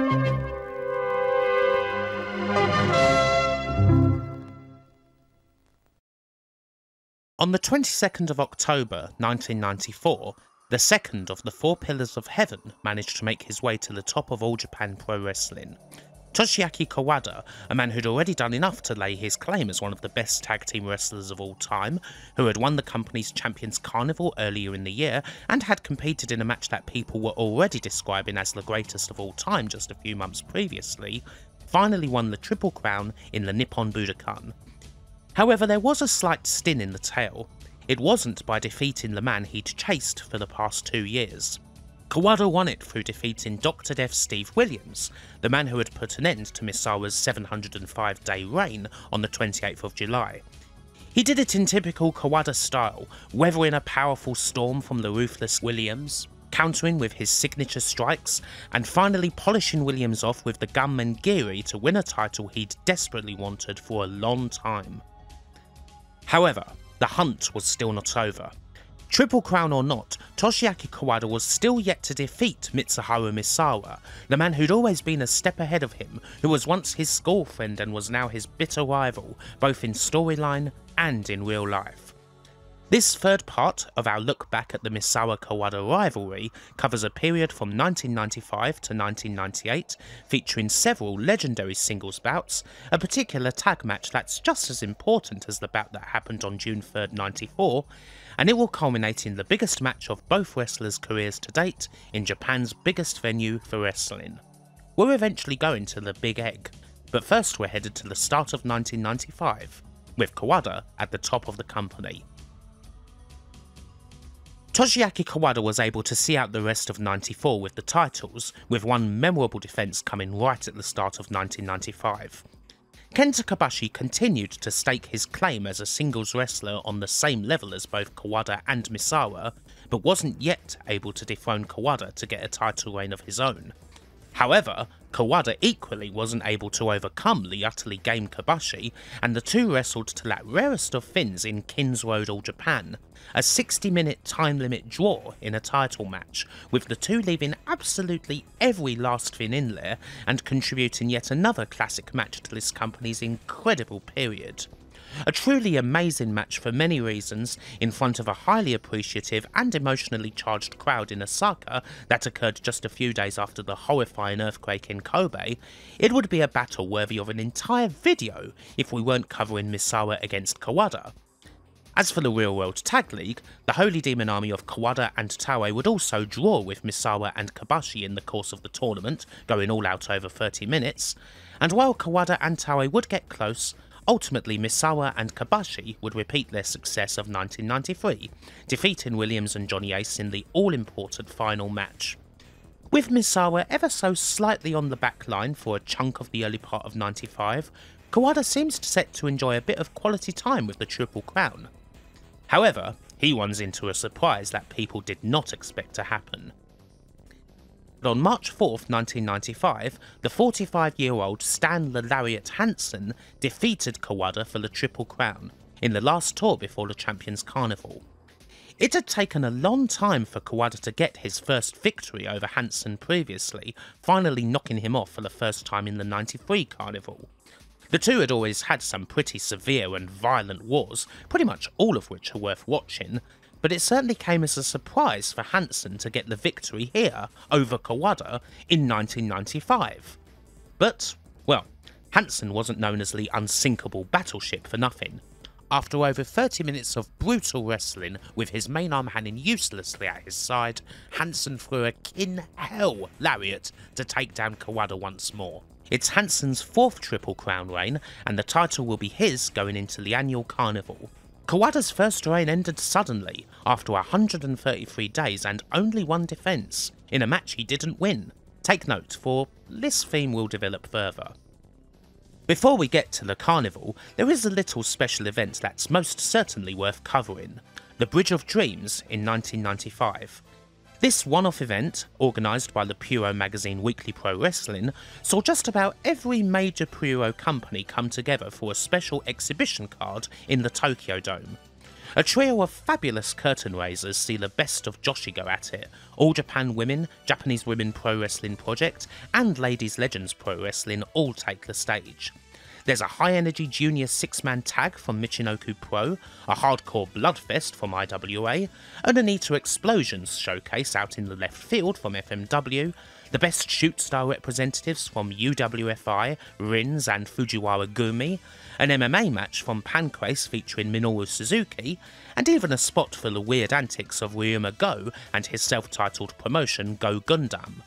On the 22nd of October 1994, the second of the four pillars of heaven managed to make his way to the top of All Japan Pro Wrestling. Toshiaki Kawada, a man who'd already done enough to lay his claim as one of the best tag team wrestlers of all time, who had won the company's Champions Carnival earlier in the year and had competed in a match that people were already describing as the greatest of all time just a few months previously, finally won the Triple Crown in the Nippon Budokan. However, there was a slight sting in the tail. It wasn't by defeating the man he'd chased for the past 2 years. Kawada won it through defeating Dr. Death Steve Williams, the man who had put an end to Misawa's 705-day reign on the 28th of July. He did it in typical Kawada style, weathering a powerful storm from the ruthless Williams, countering with his signature strikes, and finally polishing Williams off with the gunman Giri to win a title he'd desperately wanted for a long time. However, the hunt was still not over. Triple Crown or not, Toshiaki Kawada was still yet to defeat Mitsuharu Misawa, the man who'd always been a step ahead of him, who was once his school friend and was now his bitter rival, both in storyline and in real life. This third part of our look back at the Misawa-Kawada rivalry covers a period from 1995 to 1998, featuring several legendary singles bouts, a particular tag match that's just as important as the bout that happened on June 3rd, 94, and it will culminate in the biggest match of both wrestlers' careers to date in Japan's biggest venue for wrestling. We're eventually going to the Big Egg, but first we're headed to the start of 1995, with Kawada at the top of the company. Toshiaki Kawada was able to see out the rest of 94 with the titles, with one memorable defence coming right at the start of 1995. Kenta Kobashi continued to stake his claim as a singles wrestler on the same level as both Kawada and Misawa, but wasn't yet able to dethrone Kawada to get a title reign of his own. However, Kawada equally wasn't able to overcome the utterly game Kobashi, and the two wrestled to that rarest of things in Kins Road All Japan, a 60-minute time limit draw in a title match, with the two leaving absolutely every last thing in there and contributing yet another classic match to this company's incredible period. A truly amazing match for many reasons, in front of a highly appreciative and emotionally charged crowd in Osaka that occurred just a few days after the horrifying earthquake in Kobe. It would be a battle worthy of an entire video if we weren't covering Misawa against Kawada. As for the Real World Tag League, the Holy Demon Army of Kawada and Taue would also draw with Misawa and Kobashi in the course of the tournament, going all out over 30 minutes, and while Kawada and Taue would get close, ultimately Misawa and Kobashi would repeat their success of 1993, defeating Williams and Johnny Ace in the all-important final match. With Misawa ever so slightly on the back line for a chunk of the early part of 95, Kawada seems set to enjoy a bit of quality time with the Triple Crown. However, he runs into a surprise that people did not expect to happen. But on March 4th, 1995, the 45-year-old Stan the Lariat Hansen defeated Kawada for the Triple Crown in the last tour before the Champions Carnival. It had taken a long time for Kawada to get his first victory over Hansen previously, finally knocking him off for the first time in the 93 Carnival. The two had always had some pretty severe and violent wars, pretty much all of which are worth watching, but it certainly came as a surprise for Hansen to get the victory here over Kawada in 1995. But, well, Hansen wasn't known as the unsinkable battleship for nothing. After over 30 minutes of brutal wrestling with his main arm hanging uselessly at his side, Hansen threw a kin hell lariat to take down Kawada once more. It's Hansen's fourth Triple Crown reign, and the title will be his going into the annual carnival. Kawada's first reign ended suddenly, after 133 days and only one defence, in a match he didn't win. Take note, for this theme will develop further. Before we get to the carnival, there is a little special event that's most certainly worth covering, the Bridge of Dreams in 1995. This one-off event, organised by the Puro magazine Weekly Pro Wrestling, saw just about every major Puro company come together for a special exhibition card in the Tokyo Dome. A trio of fabulous curtain raisers see the best of Joshi go at it. All Japan Women, Japanese Women Pro Wrestling Project, and Ladies Legends Pro Wrestling all take the stage. There's a high-energy junior six-man tag from Michinoku Pro, a hardcore bloodfest from IWA, an Anita Explosions showcase out in the left field from FMW, the best shoot-style representatives from UWFI, Rins and Fujiwara Gumi, an MMA match from Pancrase featuring Minoru Suzuki, and even a spot for the weird antics of Ryuma Go and his self-titled promotion Go Gundam.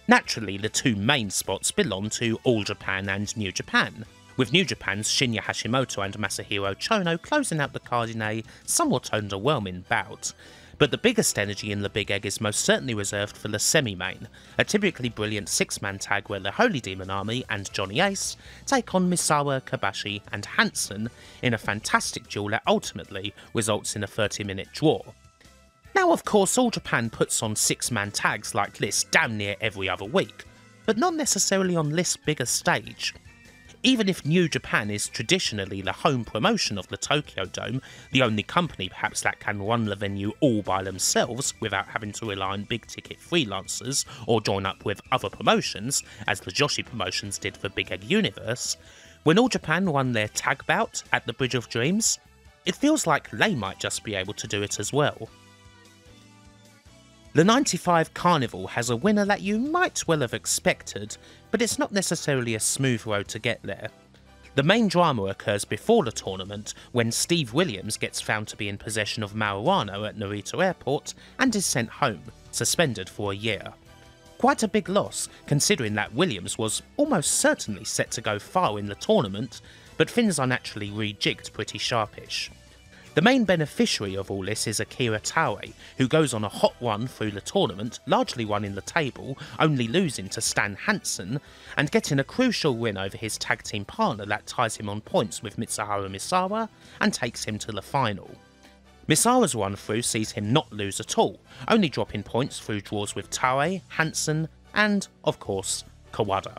Naturally, the two main spots belong to All Japan and New Japan, with New Japan's Shinya Hashimoto and Masahiro Chono closing out the card in a somewhat underwhelming bout. But the biggest energy in the Big Egg is most certainly reserved for the semi-main, a typically brilliant six-man tag where the Holy Demon Army and Johnny Ace take on Misawa, Kobashi and Hansen in a fantastic duel that ultimately results in a 30-minute draw. Now of course All Japan puts on six-man tags like this damn near every other week, but not necessarily on this bigger stage. Even if New Japan is traditionally the home promotion of the Tokyo Dome, the only company perhaps that can run the venue all by themselves without having to rely on big-ticket freelancers or join up with other promotions, as the Joshi promotions did for Big Egg Universe, when All Japan won their tag bout at the Bridge of Dreams, it feels like they might just be able to do it as well. The 95 Carnival has a winner that you might well have expected, but it's not necessarily a smooth road to get there. The main drama occurs before the tournament when Steve Williams gets found to be in possession of marijuana at Narita Airport and is sent home, suspended for a year. Quite a big loss, considering that Williams was almost certainly set to go far in the tournament, but things are naturally rejigged pretty sharpish. The main beneficiary of all this is Akira Taue, who goes on a hot run through the tournament, largely running the table, only losing to Stan Hansen, and getting a crucial win over his tag team partner that ties him on points with Mitsuharu Misawa and takes him to the final. Misawa's run through sees him not lose at all, only dropping points through draws with Taue, Hansen, and, of course, Kawada.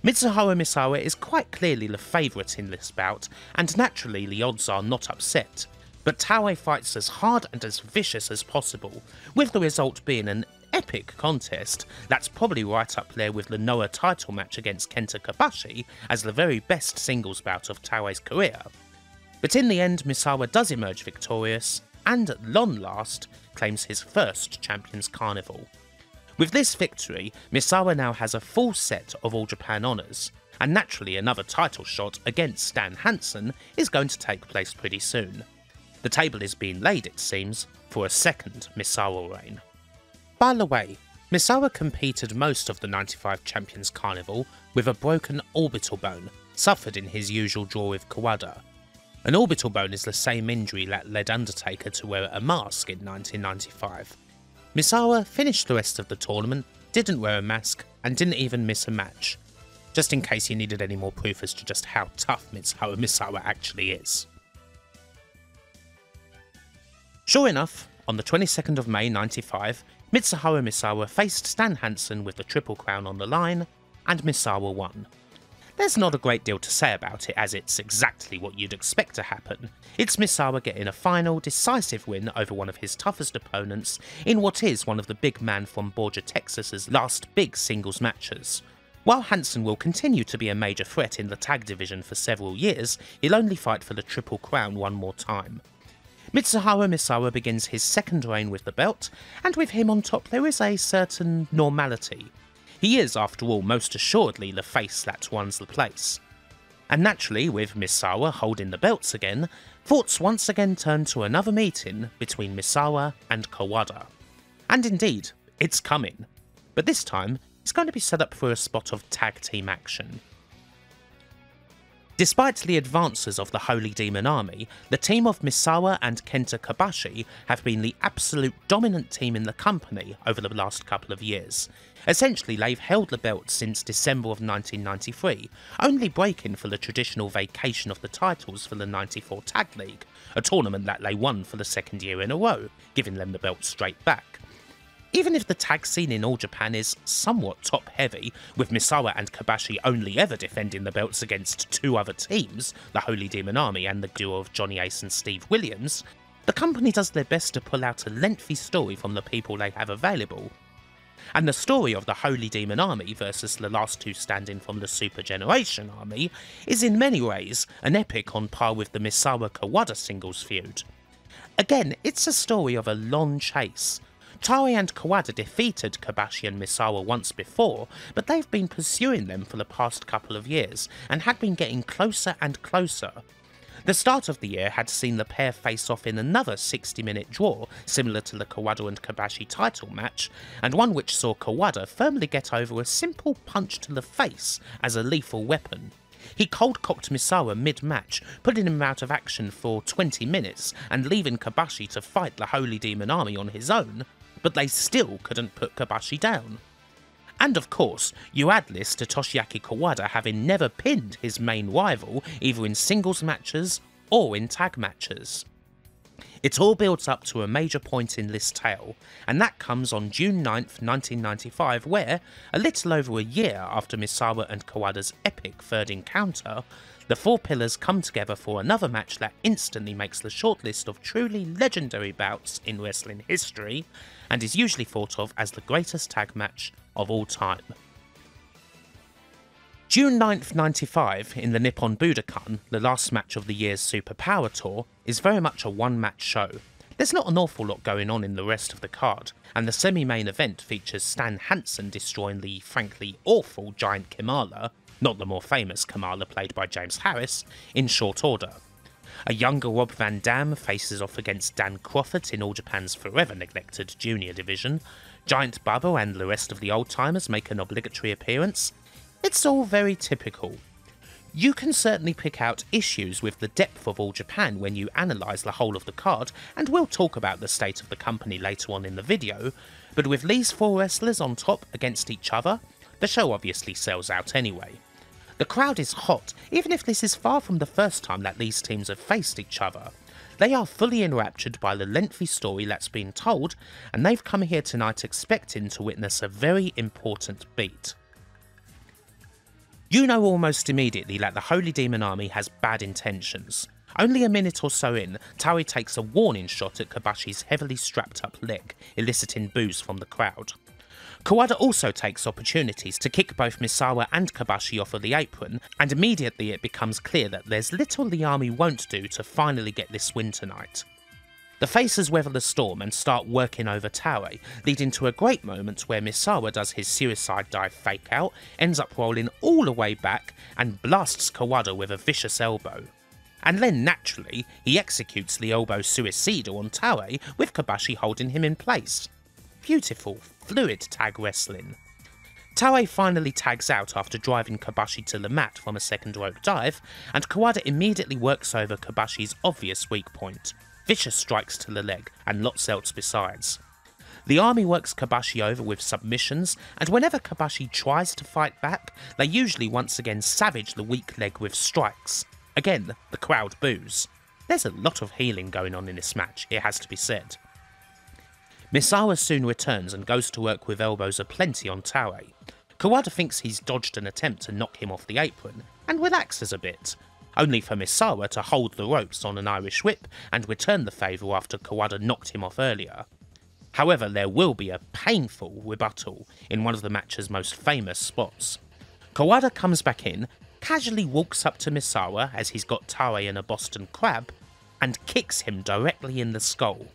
Mitsuharu Misawa is quite clearly the favourite in this bout, and naturally the odds are not upset, but Taue fights as hard and as vicious as possible, with the result being an epic contest that's probably right up there with the Noah title match against Kenta Kobashi as the very best singles bout of Taue's career. But in the end, Misawa does emerge victorious, and at long last, claims his first Champions Carnival. With this victory, Misawa now has a full set of All Japan honours, and naturally another title shot against Stan Hansen is going to take place pretty soon. The table is being laid, it seems, for a second Misawa reign. By the way, Misawa competed most of the 95 Champions Carnival with a broken orbital bone, suffered in his usual draw with Kawada. An orbital bone is the same injury that led Undertaker to wear a mask in 1995. Misawa finished the rest of the tournament, didn't wear a mask, and didn't even miss a match, just in case you needed any more proof as to just how tough Mitsuharu Misawa actually is. Sure enough, on the 22nd of May 95, Mitsuharu Misawa faced Stan Hansen with the Triple Crown on the line, and Misawa won. There's not a great deal to say about it, as it's exactly what you'd expect to happen. It's Misawa getting a final, decisive win over one of his toughest opponents in what is one of the big man from Borgia, Texas's last big singles matches. While Hansen will continue to be a major threat in the tag division for several years, he'll only fight for the Triple Crown one more time. Mitsuharu Misawa begins his second reign with the belt, and with him on top there is a certain normality. He is, after all, most assuredly the face that runs the place. And naturally, with Misawa holding the belts again, thoughts once again turn to another meeting between Misawa and Kawada. And indeed, it's coming. But this time, it's going to be set up for a spot of tag team action. Despite the advances of the Holy Demon Army, the team of Misawa and Kenta Kobashi have been the absolute dominant team in the company over the last couple of years. Essentially, they've held the belt since December of 1993, only breaking for the traditional vacation of the titles for the 94 Tag League, a tournament that they won for the second year in a row, giving them the belt straight back. Even if the tag scene in All Japan is somewhat top heavy, with Misawa and Kobashi only ever defending the belts against two other teams, the Holy Demon Army and the duo of Johnny Ace and Steve Williams, the company does their best to pull out a lengthy story from the people they have available. And the story of the Holy Demon Army versus the last two standing from the Super Generation Army is in many ways an epic on par with the Misawa-Kawada singles feud. Again, it's a story of a long chase. Taue and Kawada defeated Kobashi and Misawa once before, but they've been pursuing them for the past couple of years, and had been getting closer and closer. The start of the year had seen the pair face off in another 60-minute draw, similar to the Kawada and Kobashi title match, and one which saw Kawada firmly get over a simple punch to the face as a lethal weapon. He cold-cocked Misawa mid-match, putting him out of action for 20 minutes and leaving Kobashi to fight the Holy Demon Army on his own, but they still couldn't put Kobashi down. And of course, you add this to Toshiaki Kawada having never pinned his main rival either in singles matches or in tag matches. It all builds up to a major point in this tale, and that comes on June 9th, 1995 where, a little over a year after Misawa and Kawada's epic third encounter, the four pillars come together for another match that instantly makes the shortlist of truly legendary bouts in wrestling history, and is usually thought of as the greatest tag match of all time. June 9th, 95, in the Nippon Budokan, the last match of the year's Super Power Tour, is very much a one-match show. There's not an awful lot going on in the rest of the card, and the semi-main event features Stan Hansen destroying the frankly awful Giant Kamala, not the more famous Kamala played by James Harris, in short order. A younger Rob Van Dam faces off against Dan Crawford in All Japan's forever neglected junior division. Giant Bubba and the rest of the old-timers make an obligatory appearance. It's all very typical. You can certainly pick out issues with the depth of All Japan when you analyse the whole of the card, and we'll talk about the state of the company later on in the video, but with these four wrestlers on top against each other, the show obviously sells out anyway. The crowd is hot, even if this is far from the first time that these teams have faced each other. They are fully enraptured by the lengthy story that's been told, and they've come here tonight expecting to witness a very important beat. You know almost immediately that the Holy Demon Army has bad intentions. Only a minute or so in, Taue takes a warning shot at Kobashi's heavily strapped up leg, eliciting boos from the crowd. Kawada also takes opportunities to kick both Misawa and Kobashi off of the apron, and immediately it becomes clear that there's little the army won't do to finally get this win tonight. The faces weather the storm and start working over Taue, leading to a great moment where Misawa does his suicide dive fake out, ends up rolling all the way back, and blasts Kawada with a vicious elbow. And then naturally, he executes the elbow suicido on Taue, with Kobashi holding him in place. Beautiful, fluid tag wrestling. Taue finally tags out after driving Kobashi to the mat from a second rope dive, and Kawada immediately works over Kobashi's obvious weak point. Vicious strikes to the leg, and lots else besides. The army works Kobashi over with submissions, and whenever Kobashi tries to fight back, they usually once again savage the weak leg with strikes. Again, the crowd boos. There's a lot of healing going on in this match, it has to be said. Misawa soon returns and goes to work with elbows aplenty on Taue. Kawada thinks he's dodged an attempt to knock him off the apron, and relaxes a bit, only for Misawa to hold the ropes on an Irish whip and return the favour after Kawada knocked him off earlier. However, there will be a painful rebuttal in one of the match's most famous spots. Kawada comes back in, casually walks up to Misawa as he's got Taue in a Boston Crab, and kicks him directly in the skull.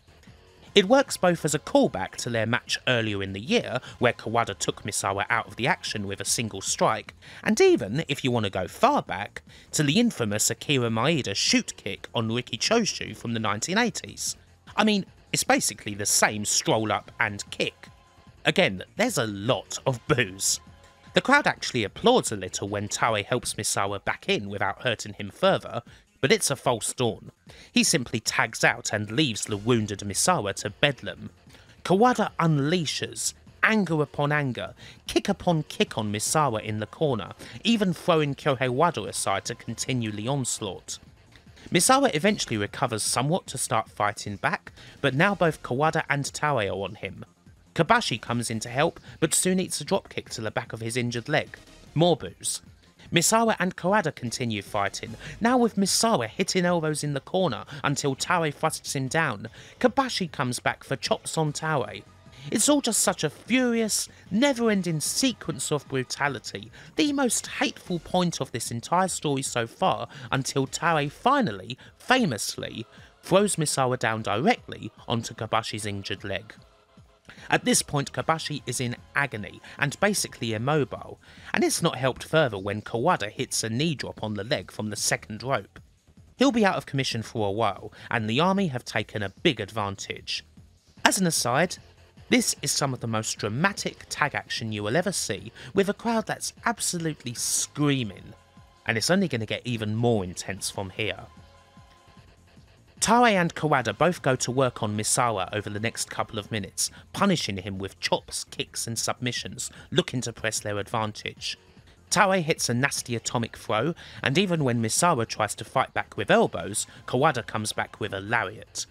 It works both as a callback to their match earlier in the year, where Kawada took Misawa out of the action with a single strike, and even, if you want to go far back, to the infamous Akira Maeda shoot kick on Riki Choshu from the 1980s. I mean, it's basically the same stroll up and kick. Again, there's a lot of boos. The crowd actually applauds a little when Taue helps Misawa back in without hurting him further, but it's a false dawn. He simply tags out and leaves the wounded Misawa to bedlam. Kawada unleashes, anger upon anger, kick upon kick on Misawa in the corner, even throwing Kyohei Wada aside to continue the onslaught. Misawa eventually recovers somewhat to start fighting back, but now both Kawada and Taue are on him. Kobashi comes in to help, but soon eats a dropkick to the back of his injured leg. More boos. Misawa and Kawada continue fighting, now with Misawa hitting elbows in the corner until Taue thrusts him down. Kobashi comes back for chops on Taue. It's all just such a furious, never-ending sequence of brutality, the most hateful point of this entire story so far, until Taue finally, famously, throws Misawa down directly onto Kobashi's injured leg. At this point, Kobashi is in agony and basically immobile, and it's not helped further when Kawada hits a knee drop on the leg from the second rope. He'll be out of commission for a while, and the army have taken a big advantage. As an aside, this is some of the most dramatic tag action you will ever see, with a crowd that's absolutely screaming, and it's only going to get even more intense from here. Taue and Kawada both go to work on Misawa over the next couple of minutes, punishing him with chops, kicks and submissions, looking to press their advantage. Taue hits a nasty atomic throw, and even when Misawa tries to fight back with elbows, Kawada comes back with a lariat.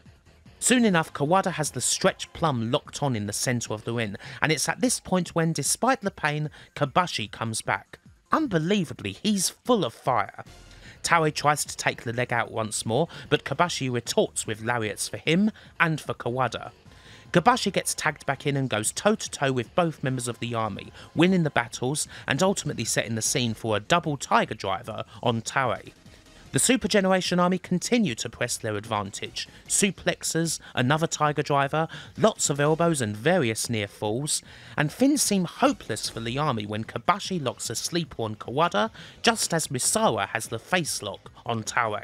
Soon enough, Kawada has the stretch plum locked on in the centre of the ring, and it's at this point when, despite the pain, Kobashi comes back. Unbelievably, he's full of fire. Taue tries to take the leg out once more, but Kobashi retorts with lariats for him and for Kawada. Kobashi gets tagged back in and goes toe-to-toe with both members of the army, winning the battles and ultimately setting the scene for a double tiger driver on Taue. The Super Generation Army continue to press their advantage. Suplexes, another tiger driver, lots of elbows and various near falls, and things seem hopeless for the army when Kobashi locks a sleeper on Kawada, just as Misawa has the face lock on Taue.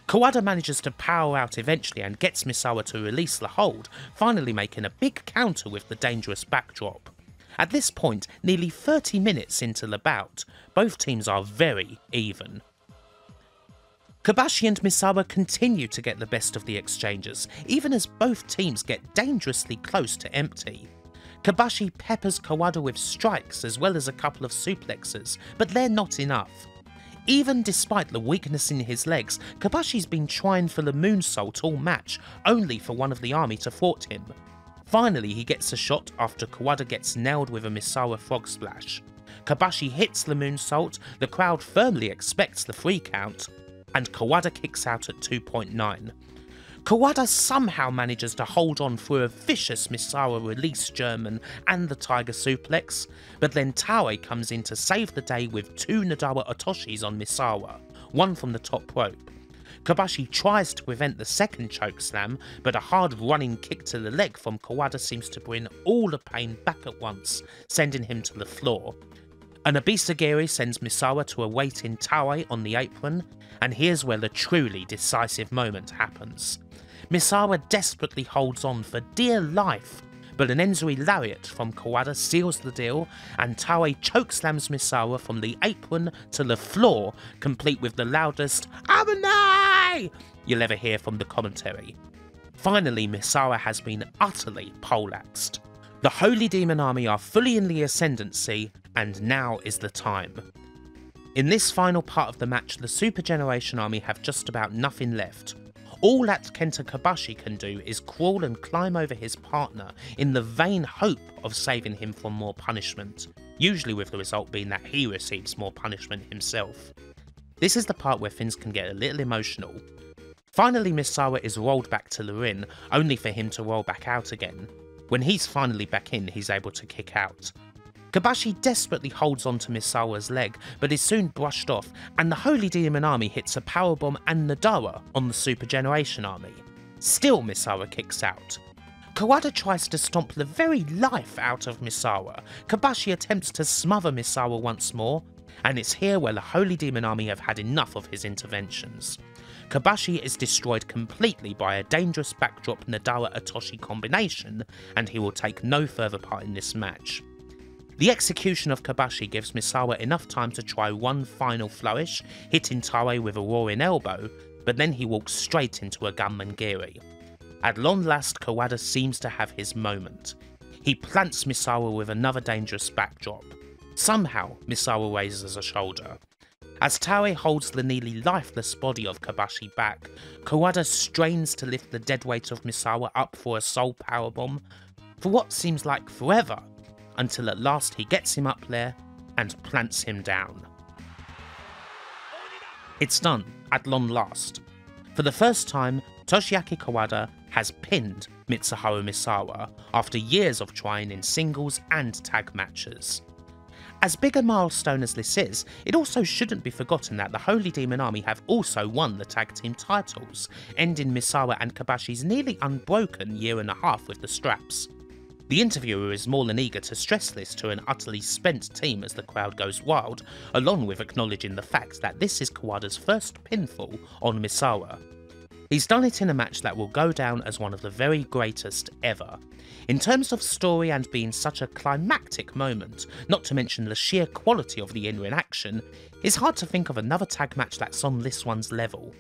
Kawada manages to power out eventually and gets Misawa to release the hold, finally making a big counter with the dangerous backdrop. At this point, nearly 30 minutes into the bout, both teams are very even. Kobashi and Misawa continue to get the best of the exchanges, even as both teams get dangerously close to empty. Kobashi peppers Kawada with strikes as well as a couple of suplexes, but they're not enough. Even despite the weakness in his legs, Kobashi's been trying for the moonsault all match, only for one of the army to thwart him. Finally, he gets a shot after Kawada gets nailed with a Misawa frog splash. Kobashi hits the moonsault, the crowd firmly expects the 3 count, and Kawada kicks out at 2.9. Kawada somehow manages to hold on through a vicious Misawa release German and the Tiger Suplex, but then Taue comes in to save the day with 2 Nadawa Otoshis on Misawa, one from the top rope. Kobashi tries to prevent the second chokeslam, but a hard running kick to the leg from Kawada seems to bring all the pain back at once, sending him to the floor. An Abisagiri sends Misawa to a waiting Taue on the apron, and here's where the truly decisive moment happens. Misawa desperately holds on for dear life, but an Enzui lariat from Kawada seals the deal, and Taue chokeslams Misawa from the apron to the floor, complete with the loudest "Amanai" you'll ever hear from the commentary. Finally, Misawa has been utterly poleaxed. The Holy Demon Army are fully in the ascendancy, and now is the time. In this final part of the match, the Super Generation Army have just about nothing left. All that Kenta Kobashi can do is crawl and climb over his partner in the vain hope of saving him from more punishment, usually with the result being that he receives more punishment himself. This is the part where things can get a little emotional. Finally, Misawa is rolled back to the ring, only for him to roll back out again. When he's finally back in, he's able to kick out. Kobashi desperately holds on to Misawa's leg, but is soon brushed off, and the Holy Demon Army hits a powerbomb and Nadawa on the Super Generation Army. Still, Misawa kicks out. Kawada tries to stomp the very life out of Misawa. Kobashi attempts to smother Misawa once more, and it's here where the Holy Demon Army have had enough of his interventions. Kobashi is destroyed completely by a dangerous backdrop Nadawa Otoshi combination, and he will take no further part in this match. The execution of Kobashi gives Misawa enough time to try one final flourish, hitting Taue with a roaring elbow, but then he walks straight into a gunman giri. At long last, Kawada seems to have his moment. He plants Misawa with another dangerous backdrop. Somehow, Misawa raises a shoulder. As Taue holds the nearly lifeless body of Kobashi back, Kawada strains to lift the dead weight of Misawa up for a soul powerbomb. for what seems like forever, until at last he gets him up there and plants him down. It's done, at long last. For the first time, Toshiaki Kawada has pinned Mitsuharu Misawa after years of trying in singles and tag matches. As big a milestone as this is, it also shouldn't be forgotten that the Holy Demon Army have also won the tag team titles, ending Misawa and Kobashi's nearly unbroken year and a half with the straps. The interviewer is more than eager to stress this to an utterly spent team as the crowd goes wild, along with acknowledging the fact that this is Kawada's first pinfall on Misawa. He's done it in a match that will go down as one of the very greatest ever. In terms of story and being such a climactic moment, not to mention the sheer quality of the in-ring action, it's hard to think of another tag match that's on this one's level.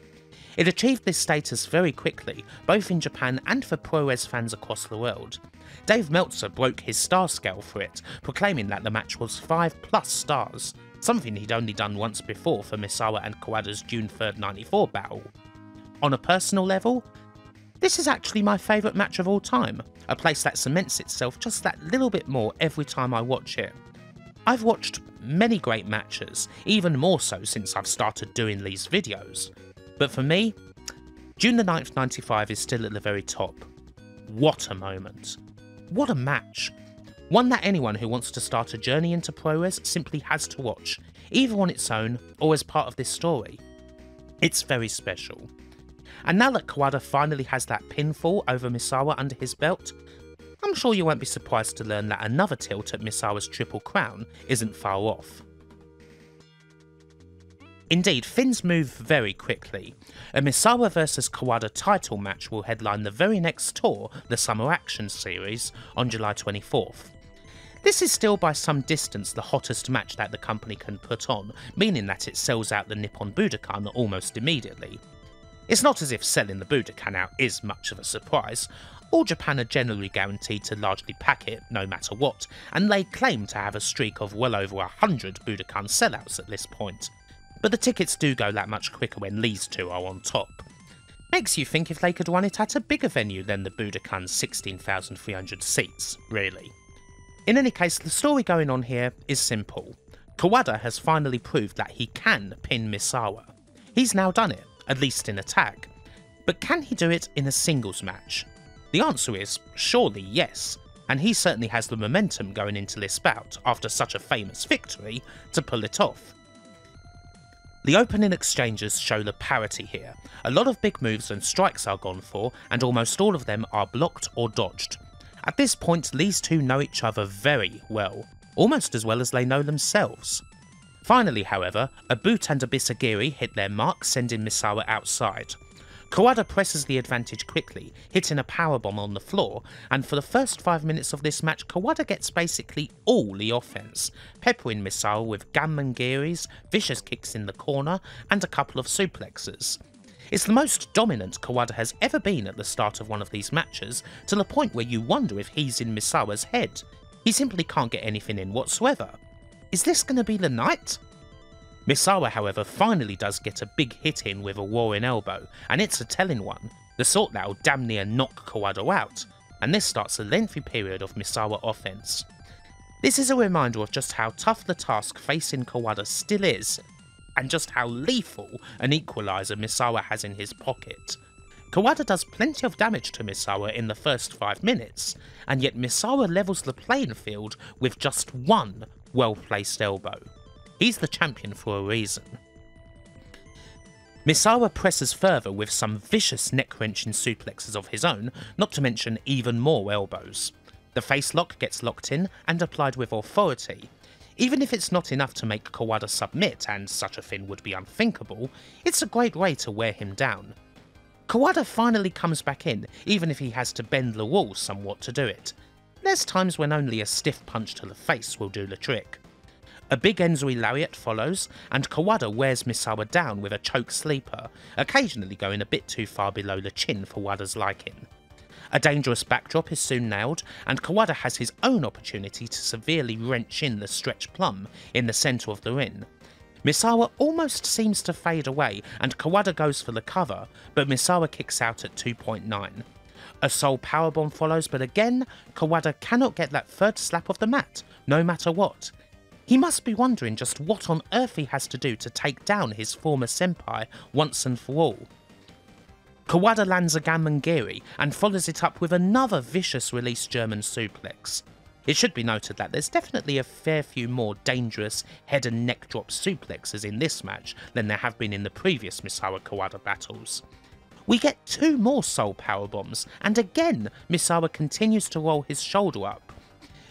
It achieved this status very quickly, both in Japan and for Puroresu fans across the world. Dave Meltzer broke his star scale for it, proclaiming that the match was 5+ stars, something he'd only done once before for Misawa and Kawada's June 3rd '94 battle. On a personal level, this is actually my favourite match of all time, a place that cements itself just that little bit more every time I watch it. I've watched many great matches, even more so since I've started doing these videos, but for me, June the 9th '95 is still at the very top. What a moment. What a match. One that anyone who wants to start a journey into Puroresu simply has to watch, either on its own or as part of this story. It's very special. And now that Kawada finally has that pinfall over Misawa under his belt, I'm sure you won't be surprised to learn that another tilt at Misawa's Triple Crown isn't far off. Indeed, things move very quickly. A Misawa vs Kawada title match will headline the very next tour, the Summer Action Series, on July 24th. This is still by some distance the hottest match that the company can put on, meaning that it sells out the Nippon Budokan almost immediately. It's not as if selling the Budokan out is much of a surprise. All Japan are generally guaranteed to largely pack it, no matter what, and they claim to have a streak of well over 100 Budokan sellouts at this point. But the tickets do go that much quicker when these two are on top. Makes you think if they could run it at a bigger venue than the Budokan's 16,300 seats, really. In any case, the story going on here is simple. Kawada has finally proved that he can pin Misawa. He's now done it, at least in a tag. But can he do it in a singles match? The answer is surely yes, and he certainly has the momentum going into this bout after such a famous victory to pull it off. The opening exchanges show the parity here. A lot of big moves and strikes are gone for, and almost all of them are blocked or dodged. At this point, these two know each other very well, almost as well as they know themselves. Finally, however, a boot and a bisagiri hit their mark, sending Misawa outside. Kawada presses the advantage quickly, hitting a powerbomb on the floor, and for the first 5 minutes of this match, Kawada gets basically all the offense, peppering Misawa with gammangiris, vicious kicks in the corner, and a couple of suplexes. It's the most dominant Kawada has ever been at the start of one of these matches, to the point where you wonder if he's in Misawa's head. He simply can't get anything in whatsoever. Is this going to be the night? Misawa, however, finally does get a big hit in with a roaring elbow, and it's a telling one, the sort that'll damn near knock Kawada out, and this starts a lengthy period of Misawa offense. This is a reminder of just how tough the task facing Kawada still is, and just how lethal an equaliser Misawa has in his pocket. Kawada does plenty of damage to Misawa in the first 5 minutes, and yet Misawa levels the playing field with just one well-placed elbow. He's the champion for a reason. Misawa presses further with some vicious neck-wrenching suplexes of his own, not to mention even more elbows. The face lock gets locked in and applied with authority. Even if it's not enough to make Kawada submit, and such a thing would be unthinkable, it's a great way to wear him down. Kawada finally comes back in, even if he has to bend the rules somewhat to do it. There's times when only a stiff punch to the face will do the trick. A big enzui lariat follows, and Kawada wears Misawa down with a choke sleeper, occasionally going a bit too far below the chin for Wada's liking. A dangerous backdrop is soon nailed, and Kawada has his own opportunity to severely wrench in the stretch plum in the centre of the ring. Misawa almost seems to fade away, and Kawada goes for the cover, but Misawa kicks out at 2.9. A Soul Powerbomb follows, but again, Kawada cannot get that third slap off the mat, no matter what. He must be wondering just what on earth he has to do to take down his former senpai once and for all. Kawada lands a Ganmon-giri and follows it up with another vicious release German suplex. It should be noted that there's definitely a fair few more dangerous head and neck drop suplexes in this match than there have been in the previous Misawa-Kawada battles. We get 2 more Soul Powerbombs, and again Misawa continues to roll his shoulder up.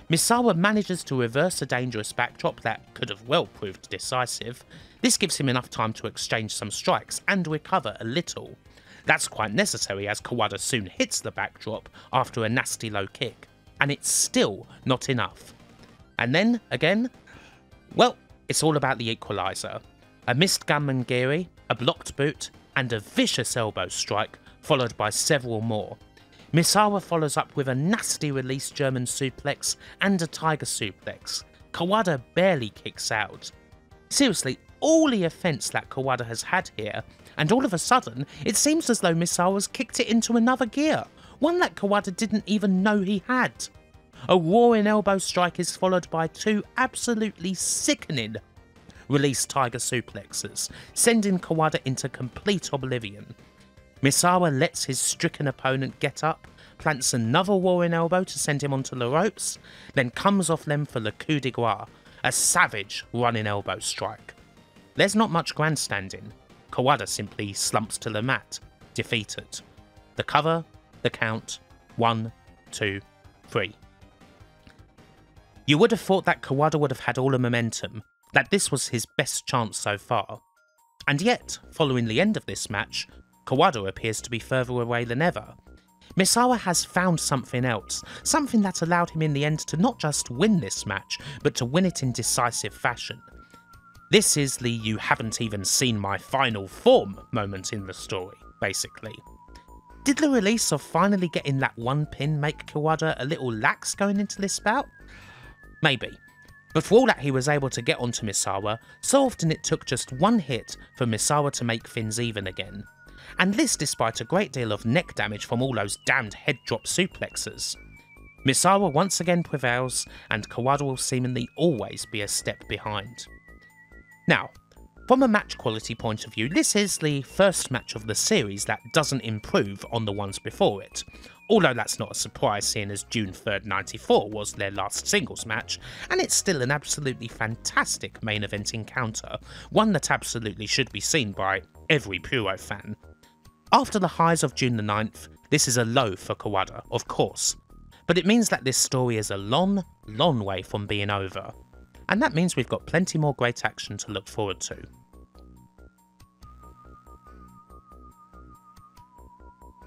Misawa manages to reverse a dangerous backdrop that could have well proved decisive. This gives him enough time to exchange some strikes and recover a little. That's quite necessary as Kawada soon hits the backdrop after a nasty low kick, and it's still not enough. And then, again, well, it's all about the equaliser. A missed Ganmon-giri, a blocked boot, and a vicious elbow strike, followed by several more. Misawa follows up with a nasty release German suplex and a tiger suplex. Kawada barely kicks out. Seriously, all the offence that Kawada has had here, and all of a sudden, it seems as though Misawa's kicked it into another gear, one that Kawada didn't even know he had. A roaring elbow strike is followed by 2 absolutely sickening release tiger suplexes, sending Kawada into complete oblivion. Misawa lets his stricken opponent get up, plants another roaring elbow to send him onto the ropes, then comes off them for the coup de grace, a savage running elbow strike. There's not much grandstanding. Kawada simply slumps to the mat, defeated. The cover, the count, 1, 2, 3. You would have thought that Kawada would have had all the momentum, that this was his best chance so far. And yet, following the end of this match, Kawada appears to be further away than ever. Misawa has found something else, something that allowed him in the end to not just win this match, but to win it in decisive fashion. This is the "you haven't even seen my final form" moment in the story, basically. Did the release of finally getting that one pin make Kawada a little lax going into this bout? Maybe. But for all that he was able to get onto Misawa, so often it took just one hit for Misawa to make things even again. And this despite a great deal of neck damage from all those damned head drop suplexes. Misawa once again prevails, and Kawada will seemingly always be a step behind. Now, from a match quality point of view, this is the first match of the series that doesn't improve on the ones before it. Although that's not a surprise seeing as June 3rd, 94 was their last singles match, and it's still an absolutely fantastic main event encounter, one that absolutely should be seen by every Puro fan. After the highs of June the 9th, this is a low for Kawada, of course, but it means that this story is a long, long way from being over, and that means we've got plenty more great action to look forward to.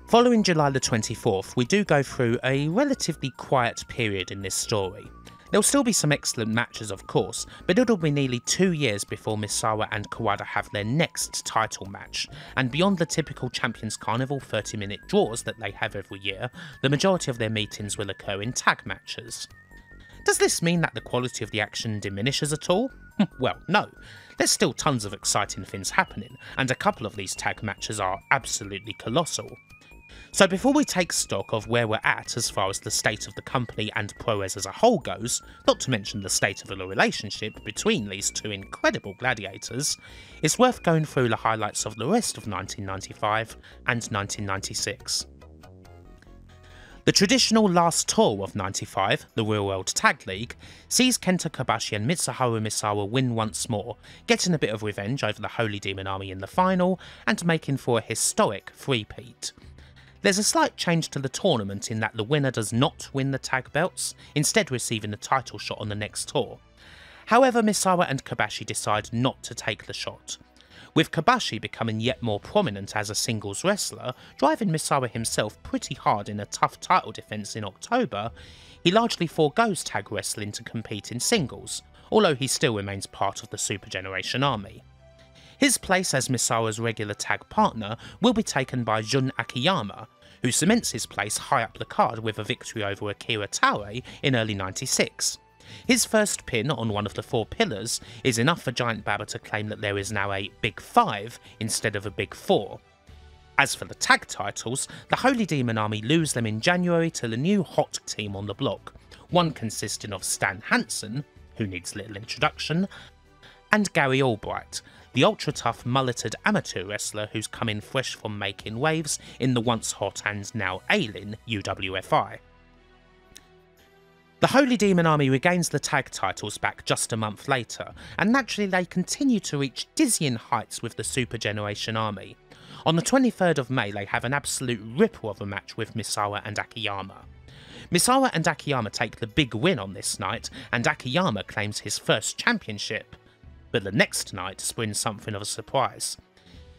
Following July the 24th, we do go through a relatively quiet period in this story. There'll still be some excellent matches of course, but it'll be nearly 2 years before Misawa and Kawada have their next title match, and beyond the typical Champions Carnival 30-minute draws that they have every year, the majority of their meetings will occur in tag matches. Does this mean that the quality of the action diminishes at all? Well, no. There's still tons of exciting things happening, and a couple of these tag matches are absolutely colossal. So before we take stock of where we're at as far as the state of the company and Puroresu as a whole goes, not to mention the state of the relationship between these two incredible gladiators, it's worth going through the highlights of the rest of 1995 and 1996. The traditional last tour of 95, the Real World Tag League, sees Kenta Kobashi and Mitsuharu Misawa win once more, getting a bit of revenge over the Holy Demon Army in the final, and making for a historic three-peat. There's a slight change to the tournament in that the winner does not win the tag belts, instead receiving the title shot on the next tour. However, Misawa and Kobashi decide not to take the shot, with Kobashi becoming yet more prominent as a singles wrestler, driving Misawa himself pretty hard in a tough title defence in October. He largely forgoes tag wrestling to compete in singles, although he still remains part of the Super Generation Army. His place as Misawa's regular tag partner will be taken by Jun Akiyama, who cements his place high up the card with a victory over Akira Taue in early 96. His first pin on one of the four pillars is enough for Giant Baba to claim that there is now a Big 5 instead of a Big 4. As for the tag titles, the Holy Demon Army lose them in January to the new hot team on the block, one consisting of Stan Hansen, who needs little introduction, and Gary Albright, the ultra-tough mulleted amateur wrestler who's come in fresh from making waves in the once hot and now ailing UWFI. The Holy Demon Army regains the tag titles back just a month later, and naturally they continue to reach dizzying heights with the Super Generation Army. On the 23rd of May they have an absolute ripper of a match with Misawa and Akiyama. Misawa and Akiyama take the big win on this night, and Akiyama claims his first championship. But the next night springs something of a surprise.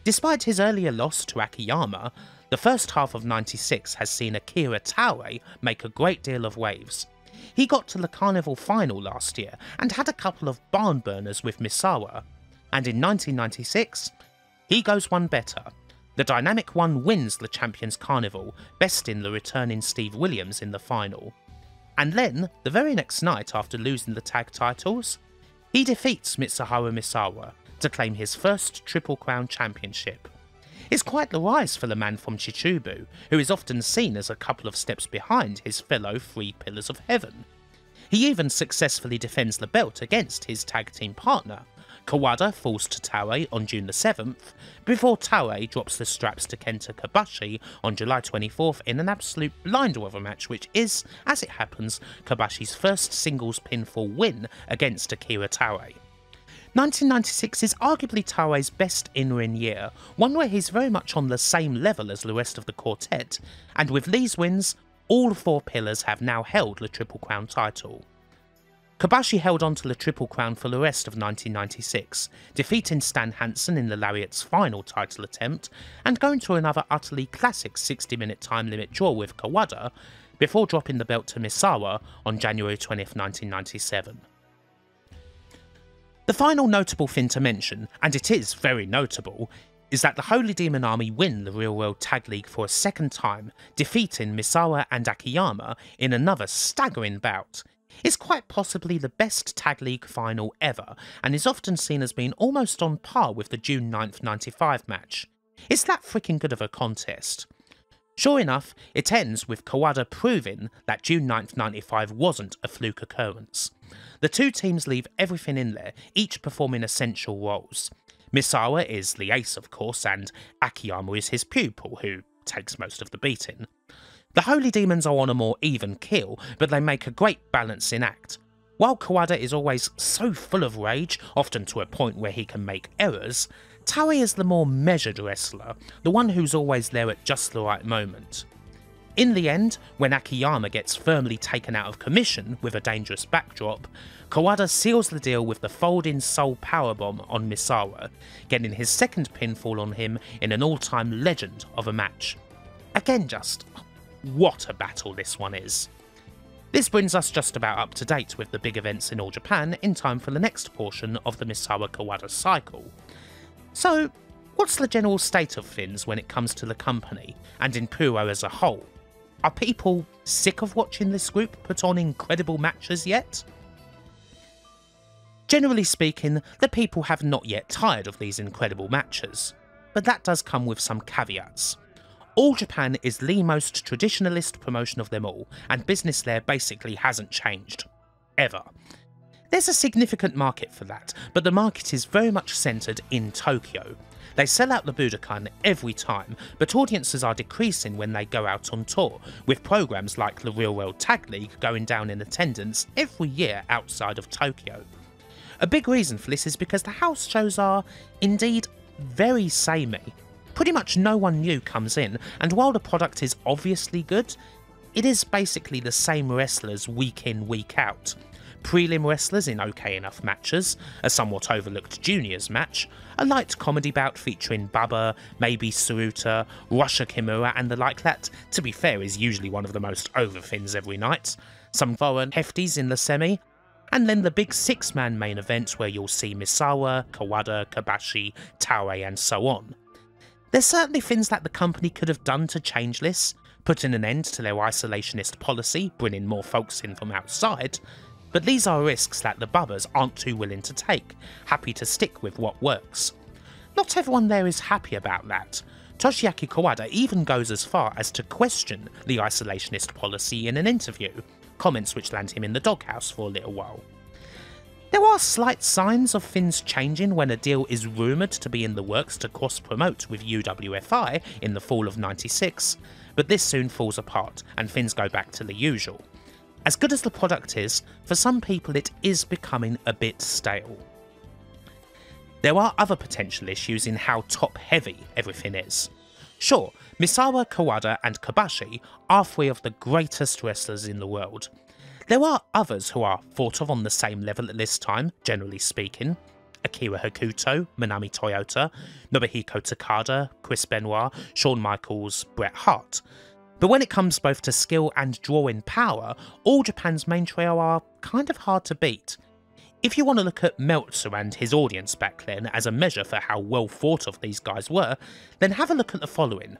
Despite his earlier loss to Akiyama, the first half of '96 has seen Akira Taue make a great deal of waves. He got to the Carnival final last year and had a couple of barn burners with Misawa, and in 1996, he goes one better. The Dynamic One wins the Champions Carnival, besting the returning Steve Williams in the final. And then, the very next night after losing the tag titles, he defeats Mitsuharu Misawa to claim his first Triple Crown Championship. It's quite the rise for the man from Chichubu, who is often seen as a couple of steps behind his fellow Three Pillars of Heaven. He even successfully defends the belt against his tag team partner. Kawada falls to Taue on June the 7th, before Taue drops the straps to Kenta Kobashi on July 24th in an absolute blinder of a match which is, as it happens, Kobashi's first singles pinfall win against Akira Taue. 1996 is arguably Taue's best in-ring year, one where he's very much on the same level as the rest of the quartet, and with these wins, all four pillars have now held the Triple Crown title. Kobashi held on to the Triple Crown for the rest of 1996, defeating Stan Hansen in the Lariat's final title attempt, and going to another utterly classic 60-minute time limit draw with Kawada, before dropping the belt to Misawa on January 20th, 1997. The final notable thing to mention, and it is very notable, is that the Holy Demon Army win the Real World Tag League for a second time, defeating Misawa and Akiyama in another staggering bout. It's quite possibly the best Tag League final ever, and is often seen as being almost on par with the June 9th 95 match. It's that freaking good of a contest. Sure enough, it ends with Kawada proving that June 9th 95 wasn't a fluke occurrence. The two teams leave everything in there, each performing essential roles. Misawa is the ace of course, and Akiyama is his pupil, who takes most of the beating. The Holy Demons are on a more even keel, but they make a great balancing act. While Kawada is always so full of rage, often to a point where he can make errors, Taue is the more measured wrestler, the one who's always there at just the right moment. In the end, when Akiyama gets firmly taken out of commission with a dangerous backdrop, Kawada seals the deal with the folding Soul Powerbomb on Misawa, getting his second pinfall on him in an all-time legend of a match. Again, just what a battle this one is. This brings us just about up to date with the big events in All Japan in time for the next portion of the Misawa-Kawada cycle. So, what's the general state of things when it comes to the company, and in Puro as a whole? Are people sick of watching this group put on incredible matches yet? Generally speaking, the people have not yet tired of these incredible matches, but that does come with some caveats. All Japan is the most traditionalist promotion of them all, and business there basically hasn't changed. Ever. There's a significant market for that, but the market is very much centred in Tokyo. They sell out the Budokan every time, but audiences are decreasing when they go out on tour, with programmes like the Real World Tag League going down in attendance every year outside of Tokyo. A big reason for this is because the house shows are, indeed, very samey. Pretty much no one new comes in, and while the product is obviously good, it is basically the same wrestlers week in, week out. Prelim wrestlers in okay enough matches, a somewhat overlooked juniors match, a light comedy bout featuring Bubba, maybe Suruta, Russia Kimura and the like that, to be fair, is usually one of the most over things every night, some foreign hefties in the semi, and then the big six-man main event where you'll see Misawa, Kawada, Kobashi, Taue and so on. There's certainly things that the company could have done to change this, putting an end to their isolationist policy, bringing more folks in from outside, but these are risks that the Bubbas aren't too willing to take, happy to stick with what works. Not everyone there is happy about that. Toshiaki Kawada even goes as far as to question the isolationist policy in an interview, comments which land him in the doghouse for a little while. There are slight signs of things changing when a deal is rumoured to be in the works to cross-promote with UWFI in the fall of '96, but this soon falls apart and things go back to the usual. As good as the product is, for some people it is becoming a bit stale. There are other potential issues in how top-heavy everything is. Sure, Misawa, Kawada and Kobashi are three of the greatest wrestlers in the world. There are others who are thought of on the same level at this time, generally speaking. Akira Hokuto, Manami Toyota, Nobuhiko Takada, Chris Benoit, Shawn Michaels, Bret Hart. But when it comes both to skill and drawing power, All Japan's main trio are kind of hard to beat. If you want to look at Meltzer and his audience back then as a measure for how well thought of these guys were, then have a look at the following.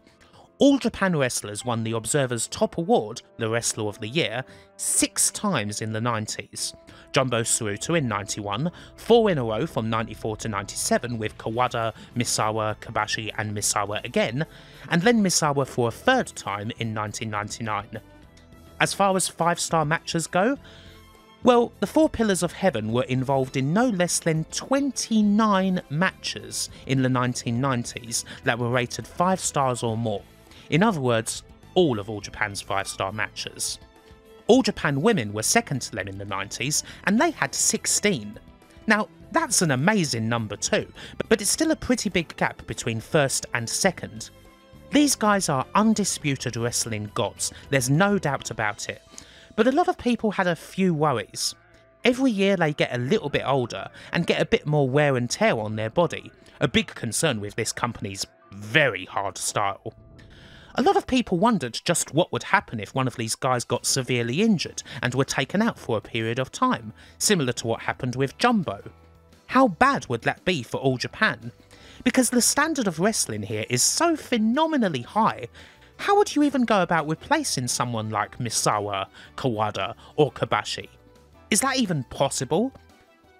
All Japan wrestlers won the Observer's top award, the Wrestler of the Year, 6 times in the 90s. Jumbo Tsuruta in 91, 4 in a row from 94 to 97 with Kawada, Misawa, Kobashi and Misawa again, and then Misawa for a 3rd time in 1999. As far as 5-star matches go, well, the 4 Pillars of Heaven were involved in no less than 29 matches in the 1990s that were rated 5 stars or more. In other words, all of All Japan's 5-star matches. All Japan Women were second to them in the 90s, and they had 16. Now, that's an amazing number too, but it's still a pretty big gap between first and second. These guys are undisputed wrestling gods, there's no doubt about it. But a lot of people had a few worries. Every year they get a little bit older and get a bit more wear and tear on their body, a big concern with this company's very hard style. A lot of people wondered just what would happen if one of these guys got severely injured and were taken out for a period of time, similar to what happened with Jumbo. How bad would that be for All Japan? Because the standard of wrestling here is so phenomenally high, how would you even go about replacing someone like Misawa, Kawada or Kobashi? Is that even possible?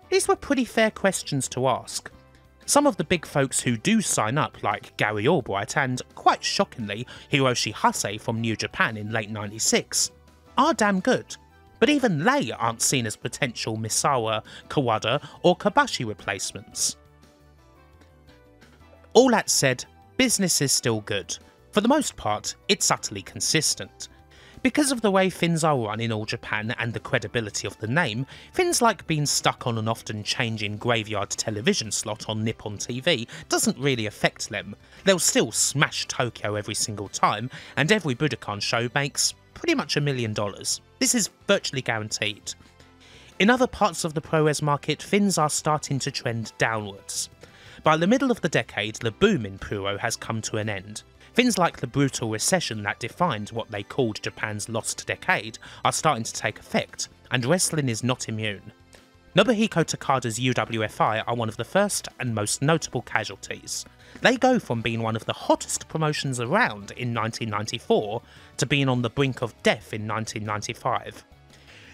These were pretty fair questions to ask. Some of the big folks who do sign up, like Gary Albright and, quite shockingly, Hiroshi Hase from New Japan in late '96, are damn good, but even they aren't seen as potential Misawa, Kawada or Kobashi replacements. All that said, business is still good. For the most part, it's utterly consistent. Because of the way things are run in All Japan and the credibility of the name, things like being stuck on an often changing graveyard television slot on Nippon TV doesn't really affect them. They'll still smash Tokyo every single time, and every Budokan show makes pretty much $1 million. This is virtually guaranteed. In other parts of the pro-res market, things are starting to trend downwards. By the middle of the decade, the boom in Puro has come to an end. Things like the brutal recession that defined what they called Japan's lost decade are starting to take effect, and wrestling is not immune. Nobuhiko Takada's UWFI are one of the first and most notable casualties. They go from being one of the hottest promotions around in 1994 to being on the brink of death in 1995.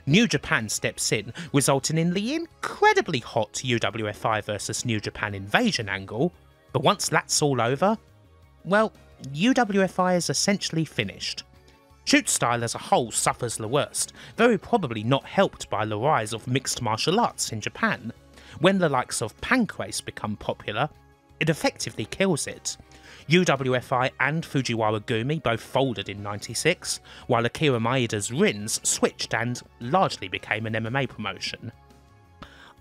New Japan steps in, resulting in the incredibly hot UWFI vs New Japan Invasion angle, but once that's all over, well, UWFI is essentially finished. Shoot style as a whole suffers the worst, very probably not helped by the rise of mixed martial arts in Japan. When the likes of Pancrase become popular, it effectively kills it. UWFI and Fujiwara Gumi both folded in '96, while Akira Maeda's Rins switched and largely became an MMA promotion.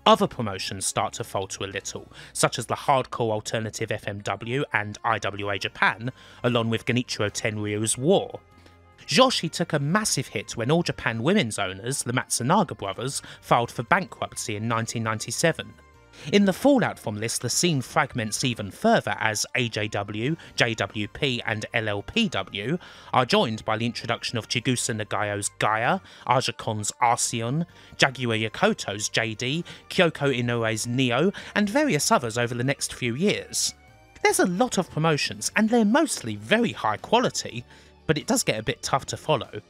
Other promotions start to falter a little, such as the hardcore alternative FMW and IWA Japan, along with Genichiro Tenryu's War. Joshi took a massive hit when All Japan Women's owners, the Matsunaga brothers, filed for bankruptcy in 1997. In the fallout from this, the scene fragments even further as AJW, JWP and LLPW are joined by the introduction of Chigusa Nagayo's Gaia, Aja-Kon's Arceon, Jaguar Yokoto's JD, Kyoko Inoue's Neo, and various others over the next few years. There's a lot of promotions, and they're mostly very high quality, but it does get a bit tough to follow.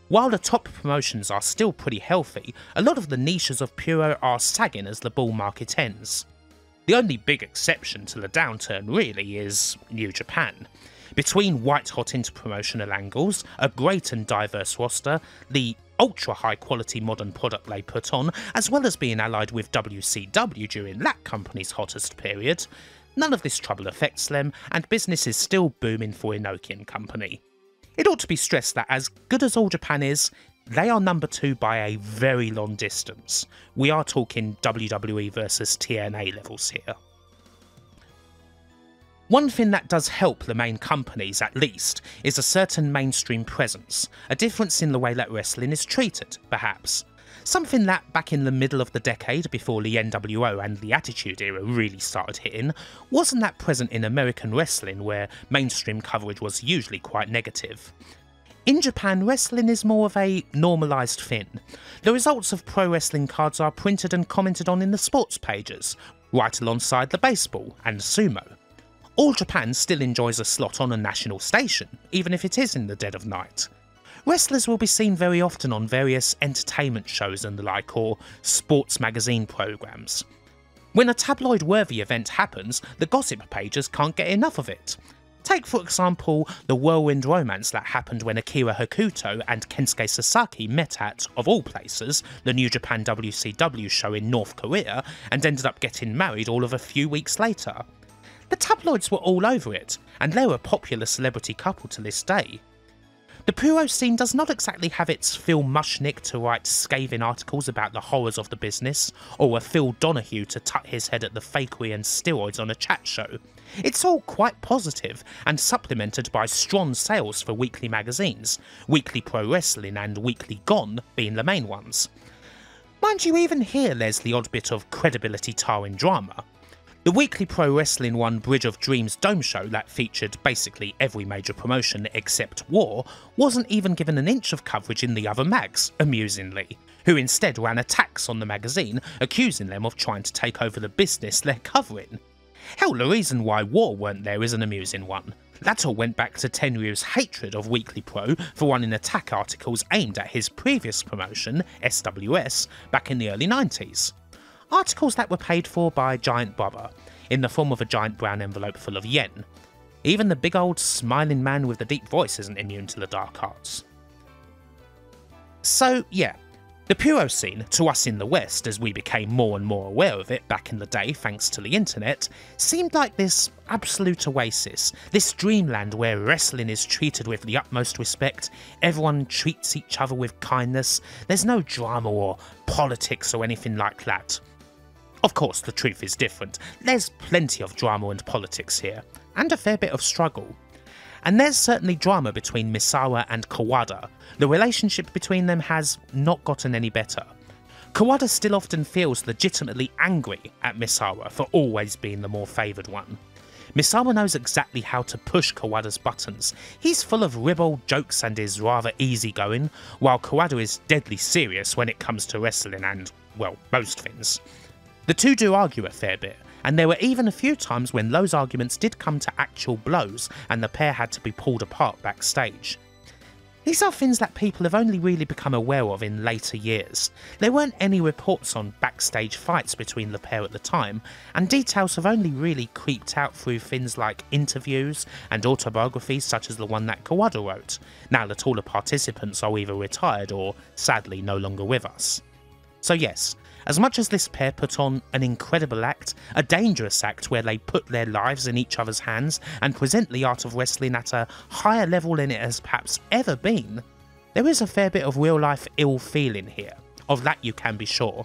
While the top promotions are still pretty healthy, a lot of the niches of Puro are sagging as the bull market ends. The only big exception to the downturn really is New Japan. Between white-hot inter-promotional angles, a great and diverse roster, the ultra-high quality modern product they put on, as well as being allied with WCW during that company's hottest period, none of this trouble affects them, and business is still booming for Inoki and company. It ought to be stressed that as good as All Japan is, they are number 2 by a very long distance. We are talking WWE versus TNA levels here. One thing that does help the main companies, at least, is a certain mainstream presence, a difference in the way that wrestling is treated, perhaps. Something that, back in the middle of the decade before the NWO and the Attitude Era really started hitting, wasn't that present in American wrestling, where mainstream coverage was usually quite negative. In Japan, wrestling is more of a normalised thing. The results of pro wrestling cards are printed and commented on in the sports pages, right alongside the baseball and sumo. All Japan still enjoys a slot on a national station, even if it is in the dead of night. Wrestlers will be seen very often on various entertainment shows and the like, or sports magazine programmes. When a tabloid-worthy event happens, the gossip pages can't get enough of it. Take for example the whirlwind romance that happened when Akira Hokuto and Kensuke Sasaki met at, of all places, the New Japan WCW show in North Korea and ended up getting married all of a few weeks later. The tabloids were all over it, and they're a popular celebrity couple to this day. The Puro scene does not exactly have its Phil Mushnick to write scathing articles about the horrors of the business, or a Phil Donahue to tut his head at the fakery and steroids on a chat show. It's all quite positive, and supplemented by strong sales for weekly magazines, Weekly Pro Wrestling and Weekly Gone being the main ones. Mind you, even here there's the odd bit of credibility tarring drama. The Weekly Pro Wrestling won Bridge of Dreams Dome show that featured basically every major promotion except War wasn't even given an inch of coverage in the other mags, amusingly, who instead ran attacks on the magazine, accusing them of trying to take over the business they're covering. Hell, the reason why War weren't there is an amusing one. That all went back to Tenryu's hatred of Weekly Pro for running attack articles aimed at his previous promotion, SWS, back in the early 90s. Articles that were paid for by Giant Bubba, in the form of a giant brown envelope full of yen. Even the big old smiling man with the deep voice isn't immune to the dark arts. So yeah, the Puro scene, to us in the West as we became more and more aware of it back in the day thanks to the internet, seemed like this absolute oasis, this dreamland where wrestling is treated with the utmost respect, everyone treats each other with kindness, there's no drama or politics or anything like that. Of course, the truth is different. There's plenty of drama and politics here, and a fair bit of struggle. And there's certainly drama between Misawa and Kawada. The relationship between them has not gotten any better. Kawada still often feels legitimately angry at Misawa for always being the more favoured one. Misawa knows exactly how to push Kawada's buttons. He's full of ribald jokes and is rather easygoing, while Kawada is deadly serious when it comes to wrestling and, well, most things. The two do argue a fair bit, and there were even a few times when those arguments did come to actual blows and the pair had to be pulled apart backstage. These are things that people have only really become aware of in later years. There weren't any reports on backstage fights between the pair at the time, and details have only really creeped out through things like interviews and autobiographies such as the one that Kawada wrote, now that all the participants are either retired or, sadly, no longer with us. So yes, as much as this pair put on an incredible act, a dangerous act where they put their lives in each other's hands and present the art of wrestling at a higher level than it has perhaps ever been, there is a fair bit of real-life ill feeling here, of that you can be sure.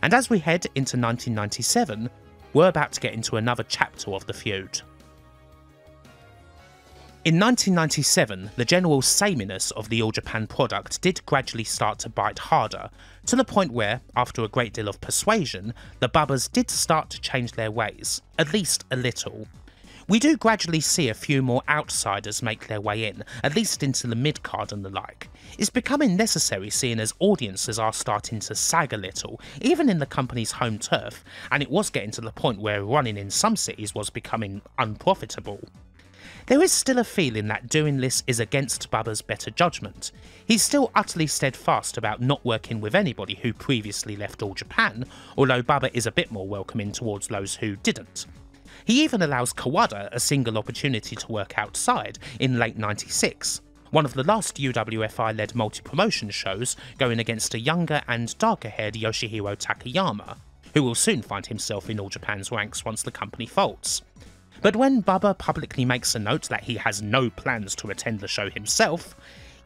And as we head into 1997, we're about to get into another chapter of the feud. In 1997, the general sameness of the All Japan product did gradually start to bite harder, to the point where, after a great deal of persuasion, the Bubbas did start to change their ways, at least a little. We do gradually see a few more outsiders make their way in, at least into the mid-card and the like. It's becoming necessary seeing as audiences are starting to sag a little, even in the company's home turf, and it was getting to the point where running in some cities was becoming unprofitable. There is still a feeling that doing this is against Bubba's better judgment. He's still utterly steadfast about not working with anybody who previously left All Japan, although Bubba is a bit more welcoming towards those who didn't. He even allows Kawada a single opportunity to work outside in late '96, one of the last UWFI-led multi-promotion shows, going against a younger and darker-haired Yoshihiro Takayama, who will soon find himself in All Japan's ranks once the company folds. But when Bubba publicly makes a note that he has no plans to attend the show himself,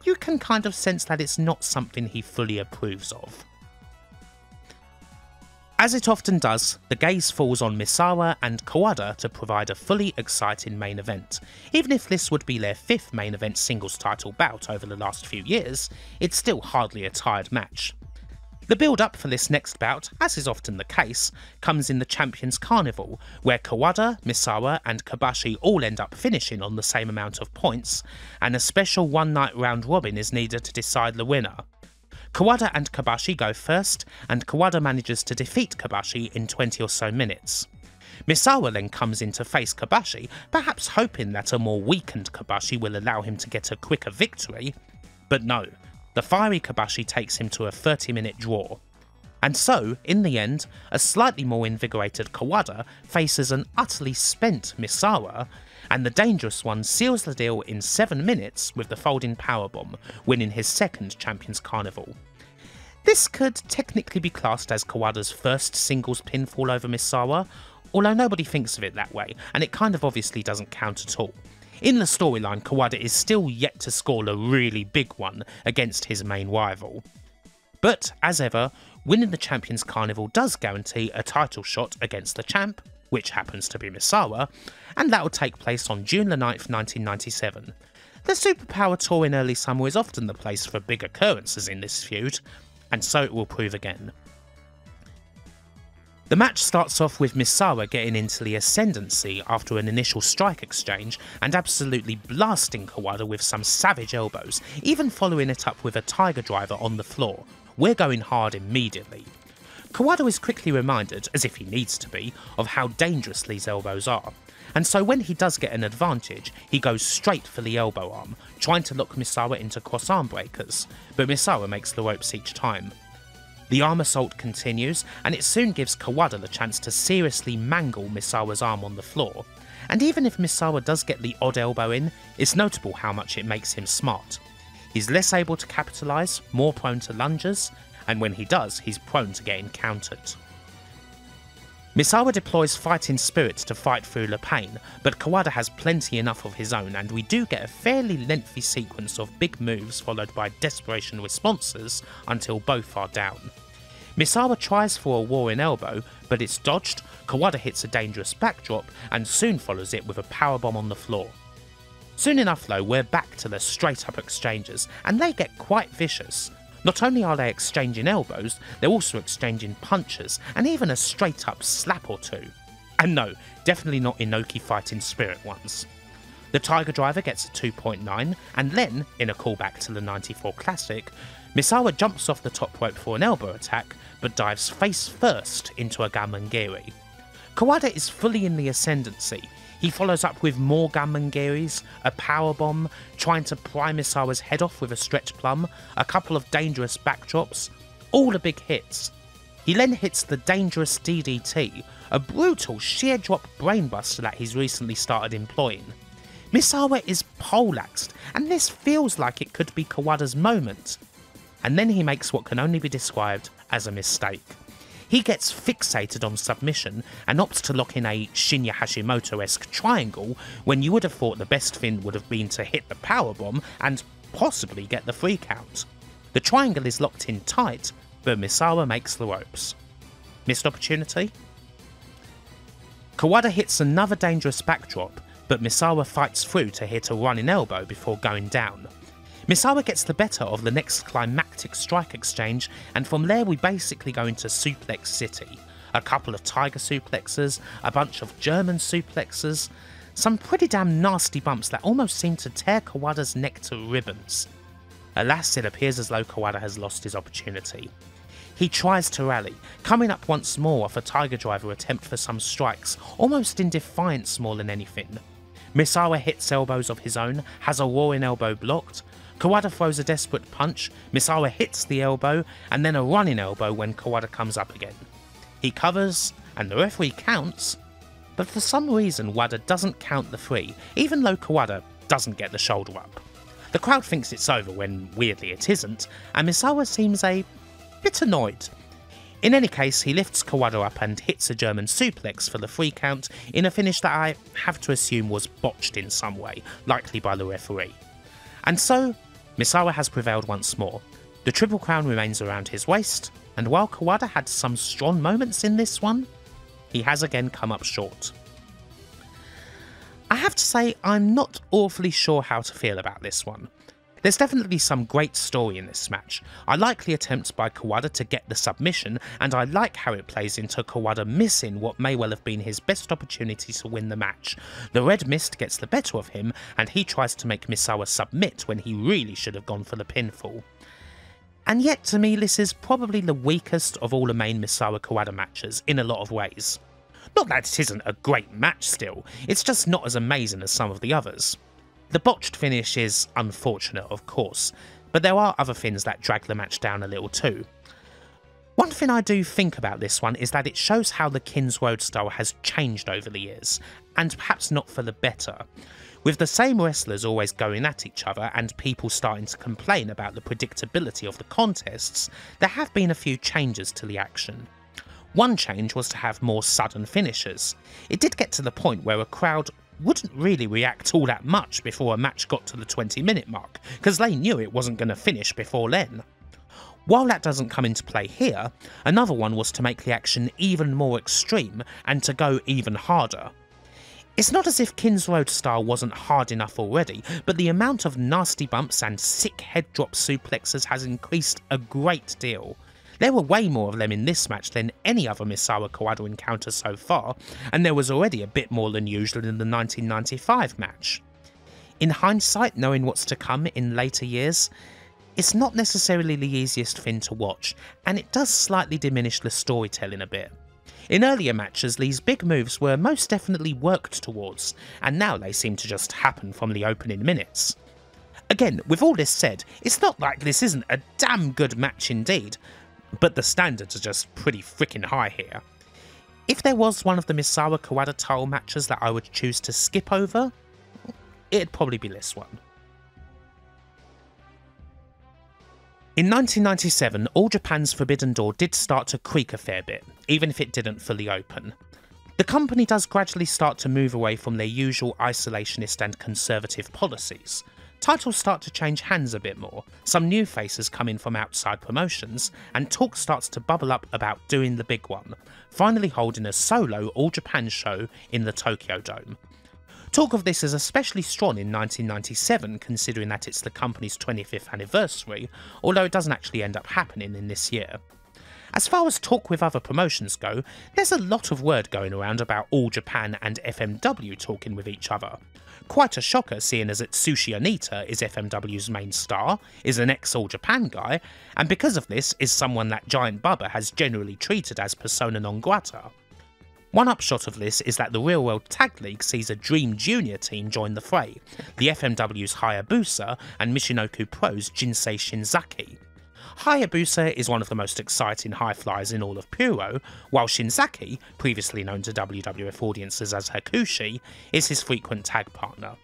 you can kind of sense that it's not something he fully approves of. As it often does, the gaze falls on Misawa and Kawada to provide a fully exciting main event. Even if this would be their 5th main event singles title bout over the last few years, it's still hardly a tired match. The build up for this next bout, as is often the case, comes in the Champions Carnival, where Kawada, Misawa and Kobashi all end up finishing on the same amount of points, and a special one-night round robin is needed to decide the winner. Kawada and Kobashi go first, and Kawada manages to defeat Kobashi in 20 or so minutes. Misawa then comes in to face Kobashi, perhaps hoping that a more weakened Kobashi will allow him to get a quicker victory, but no, the fiery Kobashi takes him to a 30-minute draw. And so, in the end, a slightly more invigorated Kawada faces an utterly spent Misawa, and the dangerous one seals the deal in 7 minutes with the folding powerbomb, winning his 2nd Champions Carnival. This could technically be classed as Kawada's first singles pinfall over Misawa, although nobody thinks of it that way, and it kind of obviously doesn't count at all. In the storyline, Kawada is still yet to score a really big one against his main rival. But, as ever, winning the Champions Carnival does guarantee a title shot against the champ, which happens to be Misawa, and that will take place on June the 9th, 1997. The Superpower Tour in early summer is often the place for big occurrences in this feud, and so it will prove again. The match starts off with Misawa getting into the ascendancy after an initial strike exchange and absolutely blasting Kawada with some savage elbows, even following it up with a tiger driver on the floor. We're going hard immediately. Kawada is quickly reminded, as if he needs to be, of how dangerous these elbows are, and so when he does get an advantage, he goes straight for the elbow arm, trying to lock Misawa into cross-arm breakers, but Misawa makes the ropes each time. The arm assault continues, and it soon gives Kawada the chance to seriously mangle Misawa's arm on the floor, and even if Misawa does get the odd elbow in, it's notable how much it makes him smart. He's less able to capitalise, more prone to lunges, and when he does, he's prone to getting countered. Misawa deploys fighting spirit to fight through the pain, but Kawada has plenty enough of his own, and we do get a fairly lengthy sequence of big moves followed by desperation responses until both are down. Misawa tries for a warring elbow, but it's dodged, Kawada hits a dangerous backdrop, and soon follows it with a powerbomb on the floor. Soon enough though, we're back to the straight up exchanges, and they get quite vicious. Not only are they exchanging elbows, they're also exchanging punches, and even a straight up slap or two. And no, definitely not Inoki fighting spirit ones. The Tiger Driver gets a 2.9, and then, in a callback to the '94 classic, Misawa jumps off the top rope for an elbow attack, but dives face first into a Gamangiri. Kawada is fully in the ascendancy. He follows up with more Gamangiris, a powerbomb, trying to pry Misawa's head off with a stretch plum, a couple of dangerous backdrops, all the big hits. He then hits the dangerous DDT, a brutal sheer drop brainbuster that he's recently started employing. Misawa is poleaxed, and this feels like it could be Kawada's moment. And then he makes what can only be described as a mistake. He gets fixated on submission and opts to lock in a Shinya Hashimoto-esque triangle when you would have thought the best thing would have been to hit the powerbomb and possibly get the free count. The triangle is locked in tight, but Misawa makes the ropes. Missed opportunity? Kawada hits another dangerous backdrop, but Misawa fights through to hit a running elbow before going down. Misawa gets the better of the next climactic strike exchange, and from there we basically go into Suplex City. A couple of tiger suplexes, a bunch of German suplexes, some pretty damn nasty bumps that almost seem to tear Kawada's neck to ribbons. Alas, it appears as though Kawada has lost his opportunity. He tries to rally, coming up once more off a Tiger Driver attempt for some strikes, almost in defiance more than anything. Misawa hits elbows of his own, has a roaring elbow blocked. Kawada throws a desperate punch, Misawa hits the elbow, and then a running elbow when Kawada comes up again. He covers, and the referee counts, but for some reason Wada doesn't count the 3, even though Kawada doesn't get the shoulder up. The crowd thinks it's over when weirdly it isn't, and Misawa seems a bit annoyed. In any case, he lifts Kawada up and hits a German suplex for the 3 count in a finish that I have to assume was botched in some way, likely by the referee. And so, Misawa has prevailed once more. The Triple Crown remains around his waist, and while Kawada had some strong moments in this one, he has again come up short. I have to say, I'm not awfully sure how to feel about this one. There's definitely some great story in this match. I like the attempts by Kawada to get the submission, and I like how it plays into Kawada missing what may well have been his best opportunity to win the match. The red mist gets the better of him, and he tries to make Misawa submit when he really should have gone for the pinfall. And yet, to me, this is probably the weakest of all the main Misawa-Kawada matches, in a lot of ways. Not that it isn't a great match still, it's just not as amazing as some of the others. The botched finish is unfortunate, of course, but there are other things that drag the match down a little too. One thing I do think about this one is that it shows how the Kins Road style has changed over the years, and perhaps not for the better. With the same wrestlers always going at each other and people starting to complain about the predictability of the contests, there have been a few changes to the action. One change was to have more sudden finishes. It did get to the point where a crowd wouldn't really react all that much before a match got to the 20-minute mark, because they knew it wasn't going to finish before then. While that doesn't come into play here, another one was to make the action even more extreme and to go even harder. It's not as if Kins Road style wasn't hard enough already, but the amount of nasty bumps and sick head drop suplexes has increased a great deal. There were way more of them in this match than any other Misawa-Kawada encounter so far, and there was already a bit more than usual in the 1995 match. In hindsight, knowing what's to come in later years, it's not necessarily the easiest thing to watch, and it does slightly diminish the storytelling a bit. In earlier matches, these big moves were most definitely worked towards, and now they seem to just happen from the opening minutes. Again, with all this said, it's not like this isn't a damn good match indeed, but the standards are just pretty freaking high here. If there was one of the Misawa-Kawada title matches that I would choose to skip over, it'd probably be this one. In 1997, All Japan's Forbidden Door did start to creak a fair bit, even if it didn't fully open. The company does gradually start to move away from their usual isolationist and conservative policies. Titles start to change hands a bit more, some new faces come in from outside promotions, and talk starts to bubble up about doing the big one, finally holding a solo All Japan show in the Tokyo Dome. Talk of this is especially strong in 1997, considering that it's the company's 25th anniversary, although it doesn't actually end up happening in this year. As far as talk with other promotions go, there's a lot of word going around about All Japan and FMW talking with each other. Quite a shocker, seeing as Atsushi Onita is FMW's main star, is an ex-All Japan guy, and because of this is someone that Giant Bubba has generally treated as persona non grata. One upshot of this is that the Real World Tag League sees a Dream Junior team join the fray, the FMW's Hayabusa and Michinoku Pro's Jinsei Shinzaki. Hayabusa is one of the most exciting high flyers in all of Puro, while Shinzaki, previously known to WWF audiences as Hakushi, is his frequent tag partner.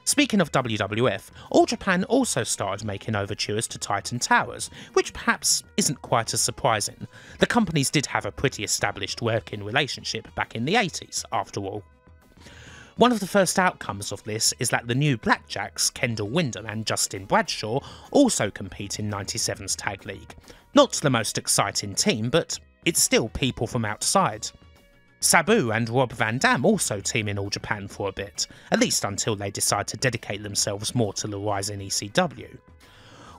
Speaking of WWF, All Japan also started making overtures to Titan Towers, which perhaps isn't quite as surprising. The companies did have a pretty established working relationship back in the 80s, after all. One of the first outcomes of this is that the new Blackjacks, Kendall Windham and Justin Bradshaw, also compete in 97's Tag League. Not the most exciting team, but it's still people from outside. Sabu and Rob Van Dam also team in All Japan for a bit, at least until they decide to dedicate themselves more to the rising ECW.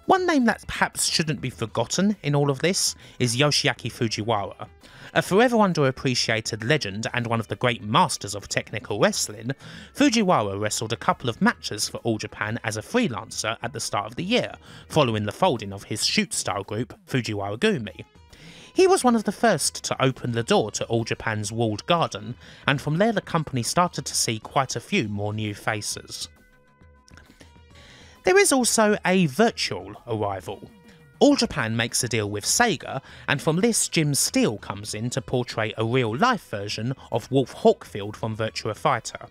One name that perhaps shouldn't be forgotten in all of this is Yoshiaki Fujiwara. A forever underappreciated legend and one of the great masters of technical wrestling, Fujiwara wrestled a couple of matches for All Japan as a freelancer at the start of the year, following the folding of his shoot-style group, Fujiwara Gumi. He was one of the first to open the door to All Japan's walled garden, and from there the company started to see quite a few more new faces. There is also a virtual arrival. All Japan makes a deal with Sega, and from this Jim Steele comes in to portray a real-life version of Wolf Hawkfield from Virtua Fighter.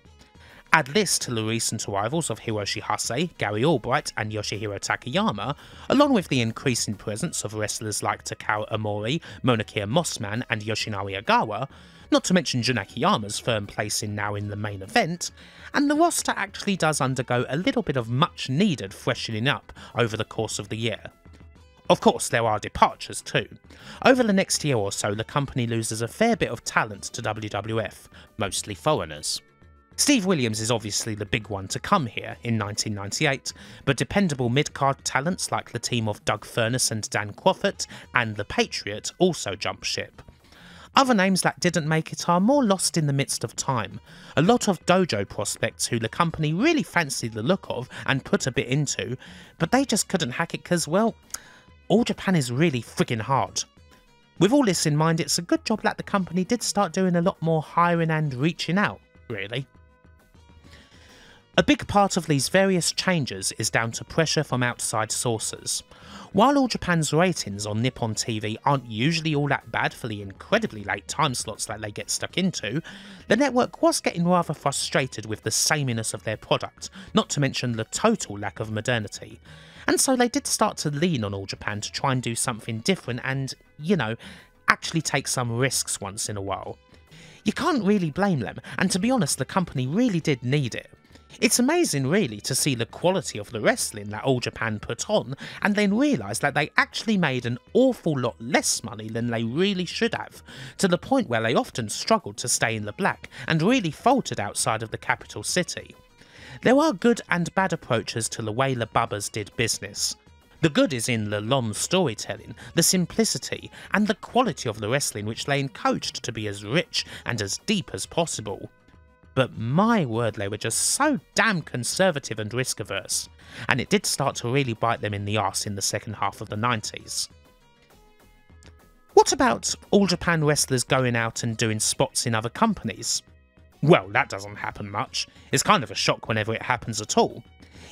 Add this to the recent arrivals of Hiroshi Hase, Gary Albright and Yoshihiro Takayama, along with the increasing presence of wrestlers like Takao Omori, Monakia Mossman and Yoshinari Agawa, not to mention Jun Akiyama's firm placing now in the main event, and the roster actually does undergo a little bit of much needed freshening up over the course of the year. Of course, there are departures too. Over the next year or so, the company loses a fair bit of talent to WWF, mostly foreigners. Steve Williams is obviously the big one to come here in 1998, but dependable mid-card talents like the team of Doug Furness and Dan Crawford and The Patriot also jump ship. Other names that didn't make it are more lost in the midst of time. A lot of dojo prospects who the company really fancied the look of and put a bit into, but they just couldn't hack it because, well, All Japan is really friggin' hard. With all this in mind, it's a good job that the company did start doing a lot more hiring and reaching out, really. A big part of these various changes is down to pressure from outside sources. While All Japan's ratings on Nippon TV aren't usually all that bad for the incredibly late time slots that they get stuck into, the network was getting rather frustrated with the sameness of their product, not to mention the total lack of modernity. And so they did start to lean on All Japan to try and do something different and, you know, actually take some risks once in a while. You can't really blame them, and to be honest, the company really did need it. It's amazing really to see the quality of the wrestling that All Japan put on and then realise that they actually made an awful lot less money than they really should have, to the point where they often struggled to stay in the black and really faltered outside of the capital city. There are good and bad approaches to the way the Bubbas did business. The good is in the long storytelling, the simplicity and the quality of the wrestling which they encouraged to be as rich and as deep as possible. But my word, they were just so damn conservative and risk-averse, and it did start to really bite them in the arse in the second half of the 90s. What about All Japan wrestlers going out and doing spots in other companies? Well, that doesn't happen much. It's kind of a shock whenever it happens at all.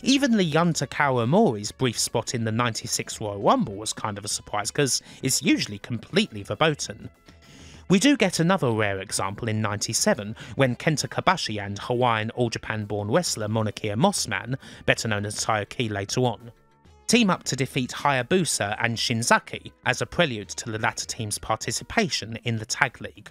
Even the young Takao Omori's brief spot in the 96 Royal Rumble was kind of a surprise because it's usually completely verboten. We do get another rare example in 97 when Kenta Kobashi and Hawaiian All Japan born wrestler Monakia Mossman, better known as Taioki later on, team up to defeat Hayabusa and Shinzaki as a prelude to the latter team's participation in the tag league.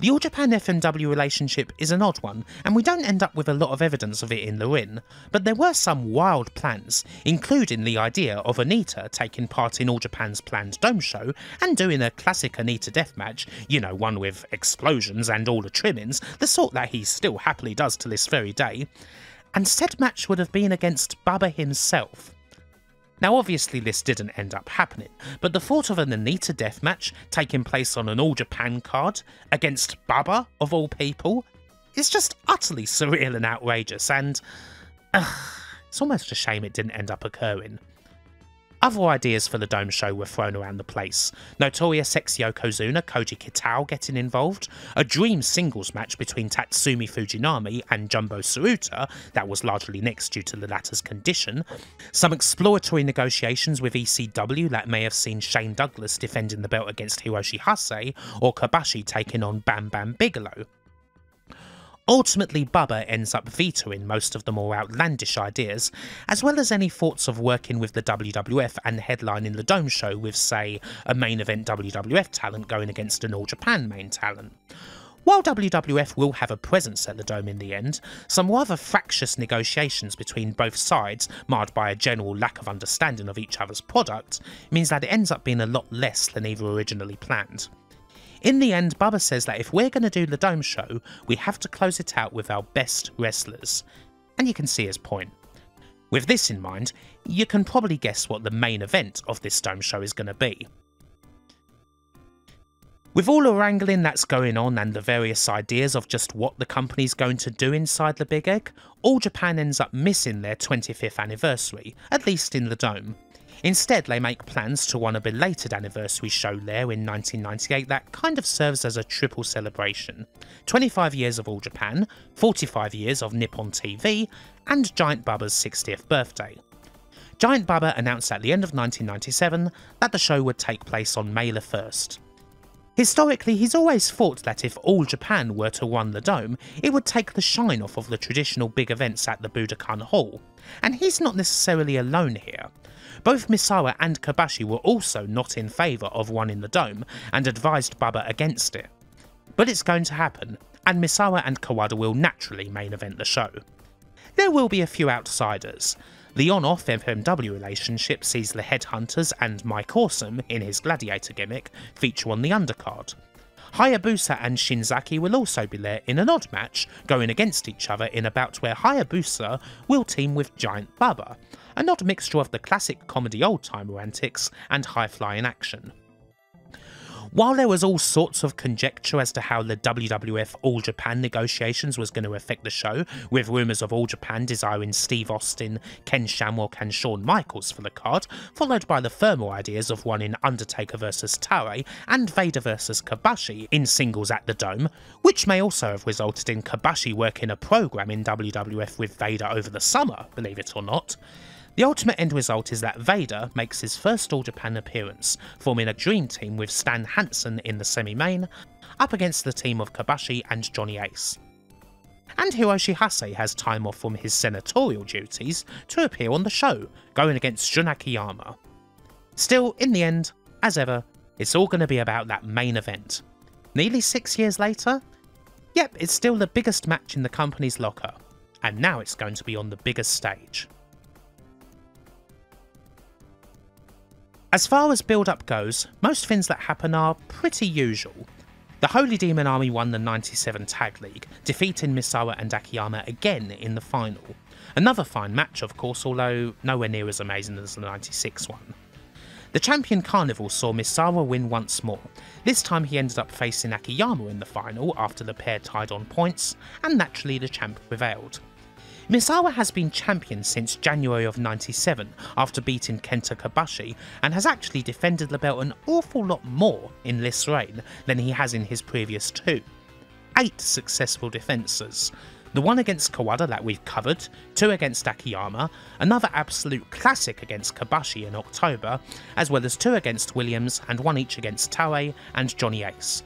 The All Japan FMW relationship is an odd one, and we don't end up with a lot of evidence of it in the ring, but there were some wild plans, including the idea of Anita taking part in All Japan's planned Dome show and doing a classic Anita deathmatch, you know, one with explosions and all the trimmings, the sort that he still happily does to this very day, and said match would have been against Bubba himself. Now obviously this didn't end up happening, but the thought of an Anita deathmatch taking place on an All Japan card against Bubba, of all people, is just utterly surreal and outrageous, and it's almost a shame it didn't end up occurring. Other ideas for the Dome show were thrown around the place. Notorious ex Yokozuna Koji Kitao getting involved, a dream singles match between Tatsumi Fujinami and Jumbo Tsuruta that was largely nixed due to the latter's condition, some exploratory negotiations with ECW that may have seen Shane Douglas defending the belt against Hiroshi Hase, or Kobashi taking on Bam Bam Bigelow. Ultimately, Bubba ends up vetoing most of the more outlandish ideas, as well as any thoughts of working with the WWF and headlining the Dome show with, say, a main event WWF talent going against an All Japan main talent. While WWF will have a presence at the Dome in the end, some rather fractious negotiations between both sides, marred by a general lack of understanding of each other's product, means that it ends up being a lot less than either originally planned. In the end, Bubba says that if we're going to do the Dome show, we have to close it out with our best wrestlers. And you can see his point. With this in mind, you can probably guess what the main event of this Dome show is going to be. With all the wrangling that's going on and the various ideas of just what the company's going to do inside the Big Egg, All Japan ends up missing their 25th anniversary, at least in the Dome. Instead, they make plans to run a belated anniversary show there in 1998 that kind of serves as a triple celebration. 25 years of All Japan, 45 years of Nippon TV, and Giant Bubba's 60th birthday. Giant Bubba announced at the end of 1997 that the show would take place on May the 1st. Historically, he's always thought that if All Japan were to run the Dome, it would take the shine off of the traditional big events at the Budokan Hall, and he's not necessarily alone here. Both Misawa and Kobashi were also not in favour of running the Dome and advised Bubba against it. But it's going to happen, and Misawa and Kawada will naturally main event the show. There will be a few outsiders. The on-off FMW relationship sees the Headhunters and Mike Awesome, in his Gladiator gimmick, feature on the undercard. Hayabusa and Shinzaki will also be there in an odd match, going against each other in a bout where Hayabusa will team with Giant Bubba, an odd mixture of the classic comedy old-timer antics and high-flying action. While there was all sorts of conjecture as to how the WWF All Japan negotiations was going to affect the show, with rumours of All Japan desiring Steve Austin, Ken Shamrock and Shawn Michaels for the card, followed by the firmer ideas of running Undertaker vs Taue and Vader vs Kobashi in singles at the Dome, which may also have resulted in Kobashi working a program in WWF with Vader over the summer, believe it or not. The ultimate end result is that Vader makes his first All Japan appearance, forming a dream team with Stan Hansen in the semi-main, up against the team of Kobashi and Johnny Ace. And Hiroshi Hase has time off from his senatorial duties to appear on the show, going against Jun Akiyama. Still, in the end, as ever, it's all going to be about that main event. Nearly 6 years later? Yep, it's still the biggest match in the company's locker, and now it's going to be on the biggest stage. As far as build-up goes, most things that happen are pretty usual. The Holy Demon Army won the 97 Tag League, defeating Misawa and Akiyama again in the final. Another fine match of course, although nowhere near as amazing as the 96 one. The Champion Carnival saw Misawa win once more. This time he ended up facing Akiyama in the final after the pair tied on points, and naturally the champ prevailed. Misawa has been champion since January of 97 after beating Kenta Kobashi, and has actually defended the belt an awful lot more in this reign than he has in his previous two. 8 successful defences. The one against Kawada that we've covered, 2 against Akiyama, another absolute classic against Kobashi in October, as well as 2 against Williams and 1 each against Taue and Johnny Ace.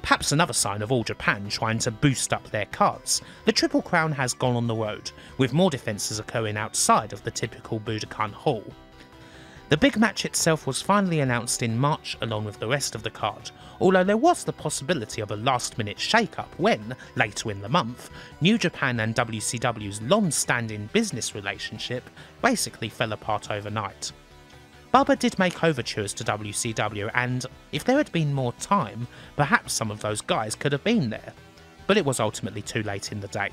Perhaps another sign of All Japan trying to boost up their cards, the Triple Crown has gone on the road, with more defences occurring outside of the typical Budokan Hall. The big match itself was finally announced in March along with the rest of the card, although there was the possibility of a last-minute shake-up when, later in the month, New Japan and WCW's long-standing business relationship basically fell apart overnight. Bubba did make overtures to WCW, and if there had been more time, perhaps some of those guys could have been there, but it was ultimately too late in the day.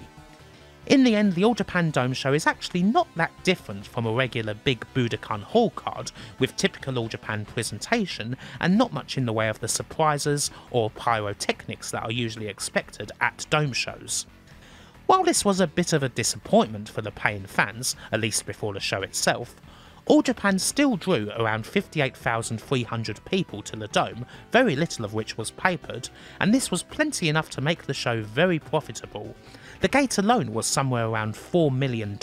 In the end, the All Japan Dome show is actually not that different from a regular big Budokan Hall card, with typical All Japan presentation and not much in the way of the surprises or pyrotechnics that are usually expected at Dome shows. While this was a bit of a disappointment for the paying fans, at least before the show itself, All Japan still drew around 58,300 people to the Dome, very little of which was papered, and this was plenty enough to make the show very profitable. The gate alone was somewhere around $4 million.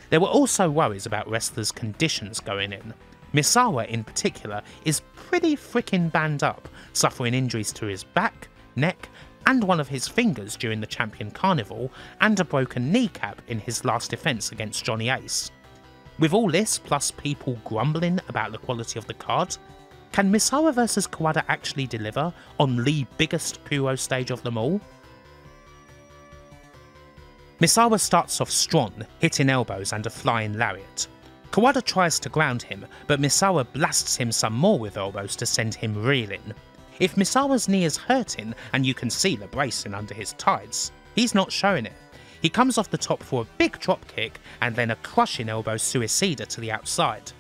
There were also worries about wrestlers' conditions going in. Misawa in particular is pretty frickin' banged up, suffering injuries to his back, neck, and one of his fingers during the Champion Carnival, and a broken kneecap in his last defence against Johnny Ace. With all this, plus people grumbling about the quality of the card, can Misawa vs Kawada actually deliver on the biggest Puro stage of them all? Misawa starts off strong, hitting elbows and a flying lariat. Kawada tries to ground him, but Misawa blasts him some more with elbows to send him reeling. If Misawa's knee is hurting, and you can see the bracing under his tights, he's not showing it. He comes off the top for a big drop kick and then a crushing elbow suicida to the outside.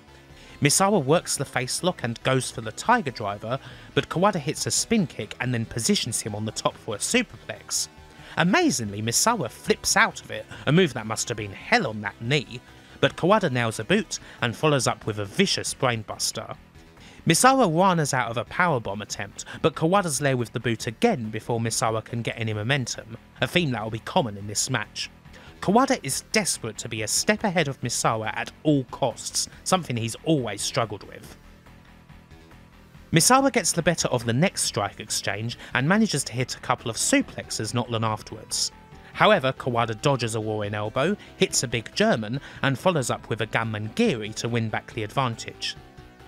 Misawa works the face lock and goes for the tiger driver, but Kawada hits a spin kick and then positions him on the top for a superplex. Amazingly, Misawa flips out of it, a move that must have been hell on that knee, but Kawada nails a boot and follows up with a vicious brainbuster. Misawa runs out of a powerbomb attempt, but Kawada's there with the boot again before Misawa can get any momentum, a theme that will be common in this match. Kawada is desperate to be a step ahead of Misawa at all costs, something he's always struggled with. Misawa gets the better of the next strike exchange and manages to hit a couple of suplexes not long afterwards. However, Kawada dodges a roaring elbow, hits a big German, and follows up with a Gunman Giri to win back the advantage.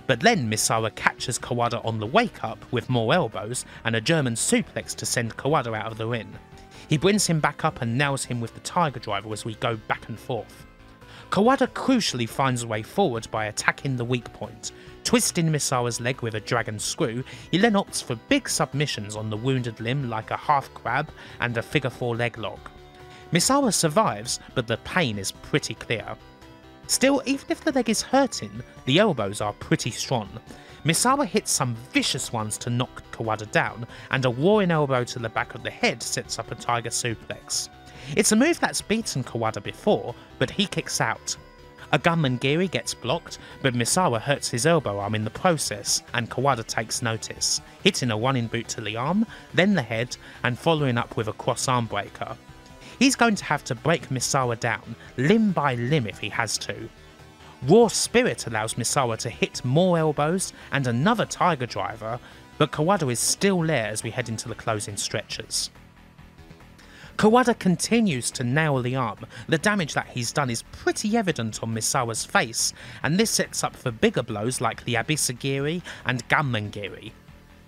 But then Misawa catches Kawada on the wake up with more elbows and a German suplex to send Kawada out of the ring. He brings him back up and nails him with the Tiger Driver as we go back and forth. Kawada crucially finds a way forward by attacking the weak point. Twisting Misawa's leg with a dragon screw, he then opts for big submissions on the wounded limb like a half crab and a figure 4 leg lock. Misawa survives, but the pain is pretty clear. Still, even if the leg is hurting, the elbows are pretty strong. Misawa hits some vicious ones to knock Kawada down, and a roaring elbow to the back of the head sets up a tiger suplex. It's a move that's beaten Kawada before, but he kicks out. A Gunman Giri gets blocked, but Misawa hurts his elbow arm in the process, and Kawada takes notice, hitting a running boot to the arm, then the head, and following up with a cross arm breaker. He's going to have to break Misawa down, limb by limb if he has to. Raw Spirit allows Misawa to hit more elbows and another Tiger Driver, but Kawada is still there as we head into the closing stretches. Kawada continues to nail the arm. The damage that he's done is pretty evident on Misawa's face, and this sets up for bigger blows like the Abysagiri and Gunman Giri.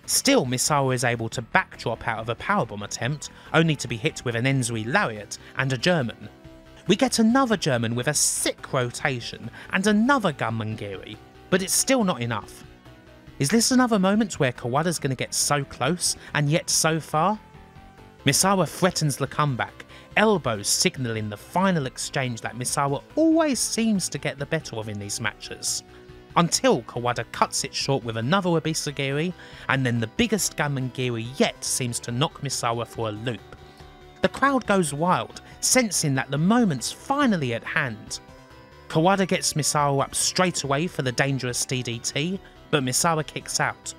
Still, Misawa is able to backdrop out of a powerbomb attempt, only to be hit with an Enzui Lariat and a German. We get another German with a sick rotation and another Gunman Giri, but it's still not enough. Is this another moment where Kawada's going to get so close and yet so far? Misawa threatens the comeback, elbows signalling the final exchange that Misawa always seems to get the better of in these matches. Until Kawada cuts it short with another Abysagiri, and then the biggest Gunman Giri yet seems to knock Misawa for a loop. The crowd goes wild, sensing that the moment's finally at hand. Kawada gets Misawa up straight away for the dangerous DDT, but Misawa kicks out.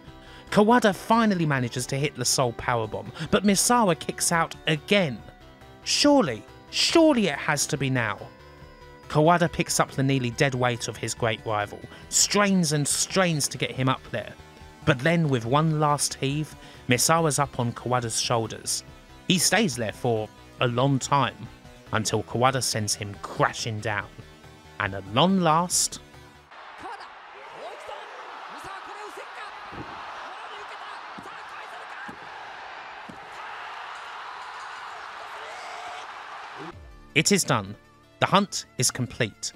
Kawada finally manages to hit the Soul Powerbomb, but Misawa kicks out again. Surely it has to be now. Kawada picks up the nearly dead weight of his great rival, strains and strains to get him up there. But then with one last heave, Misawa's up on Kawada's shoulders. He stays there for a long time, until Kawada sends him crashing down. And at long last... it is done. The hunt is complete.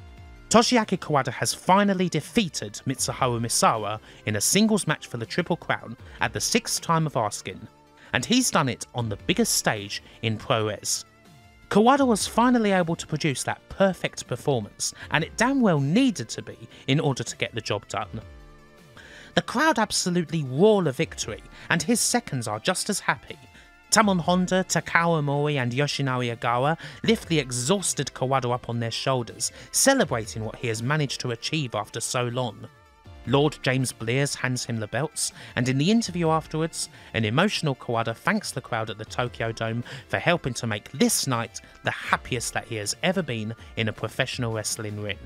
Toshiaki Kawada has finally defeated Mitsuharu Misawa in a singles match for the Triple Crown at the 6th time of asking, and he's done it on the biggest stage in Puroresu. Kawada was finally able to produce that perfect performance, and it damn well needed to be in order to get the job done. The crowd absolutely roar a victory, and his seconds are just as happy. Tamon Honda, Takao Omori and Yoshinari Agawa lift the exhausted Kawada up on their shoulders, celebrating what he has managed to achieve after so long. Lord James Blears hands him the belts, and in the interview afterwards, an emotional Kawada thanks the crowd at the Tokyo Dome for helping to make this night the happiest that he has ever been in a professional wrestling ring.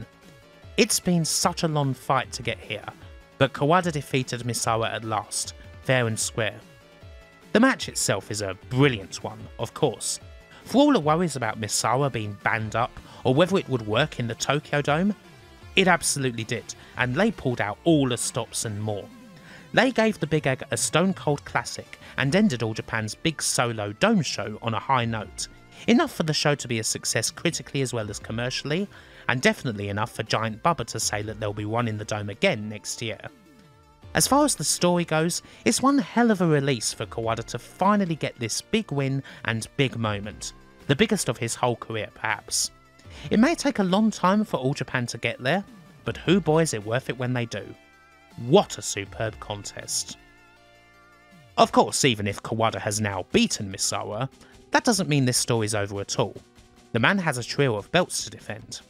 It's been such a long fight to get here, but Kawada defeated Misawa at last, fair and square. The match itself is a brilliant one, of course. For all the worries about Misawa being banned up, or whether it would work in the Tokyo Dome, it absolutely did, and they pulled out all the stops and more. They gave the Big Egg a stone cold classic, and ended All Japan's big solo dome show on a high note. Enough for the show to be a success critically as well as commercially, and definitely enough for Giant Bubba to say that they'll be running the dome again next year. As far as the story goes, it's one hell of a release for Kawada to finally get this big win and big moment, the biggest of his whole career perhaps. It may take a long time for All Japan to get there, but who boy is it worth it when they do. What a superb contest. Of course, even if Kawada has now beaten Misawa, that doesn't mean this story's over at all. The man has a trio of belts to defend.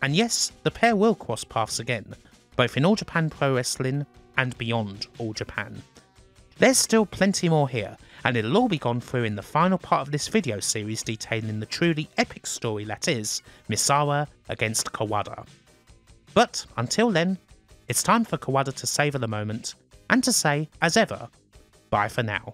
And yes, the pair will cross paths again, both in All Japan Pro Wrestling and beyond All Japan. There's still plenty more here, and it'll all be gone through in the final part of this video series detailing the truly epic story that is Misawa against Kawada. But until then, it's time for Kawada to savour the moment, and to say, as ever, bye for now.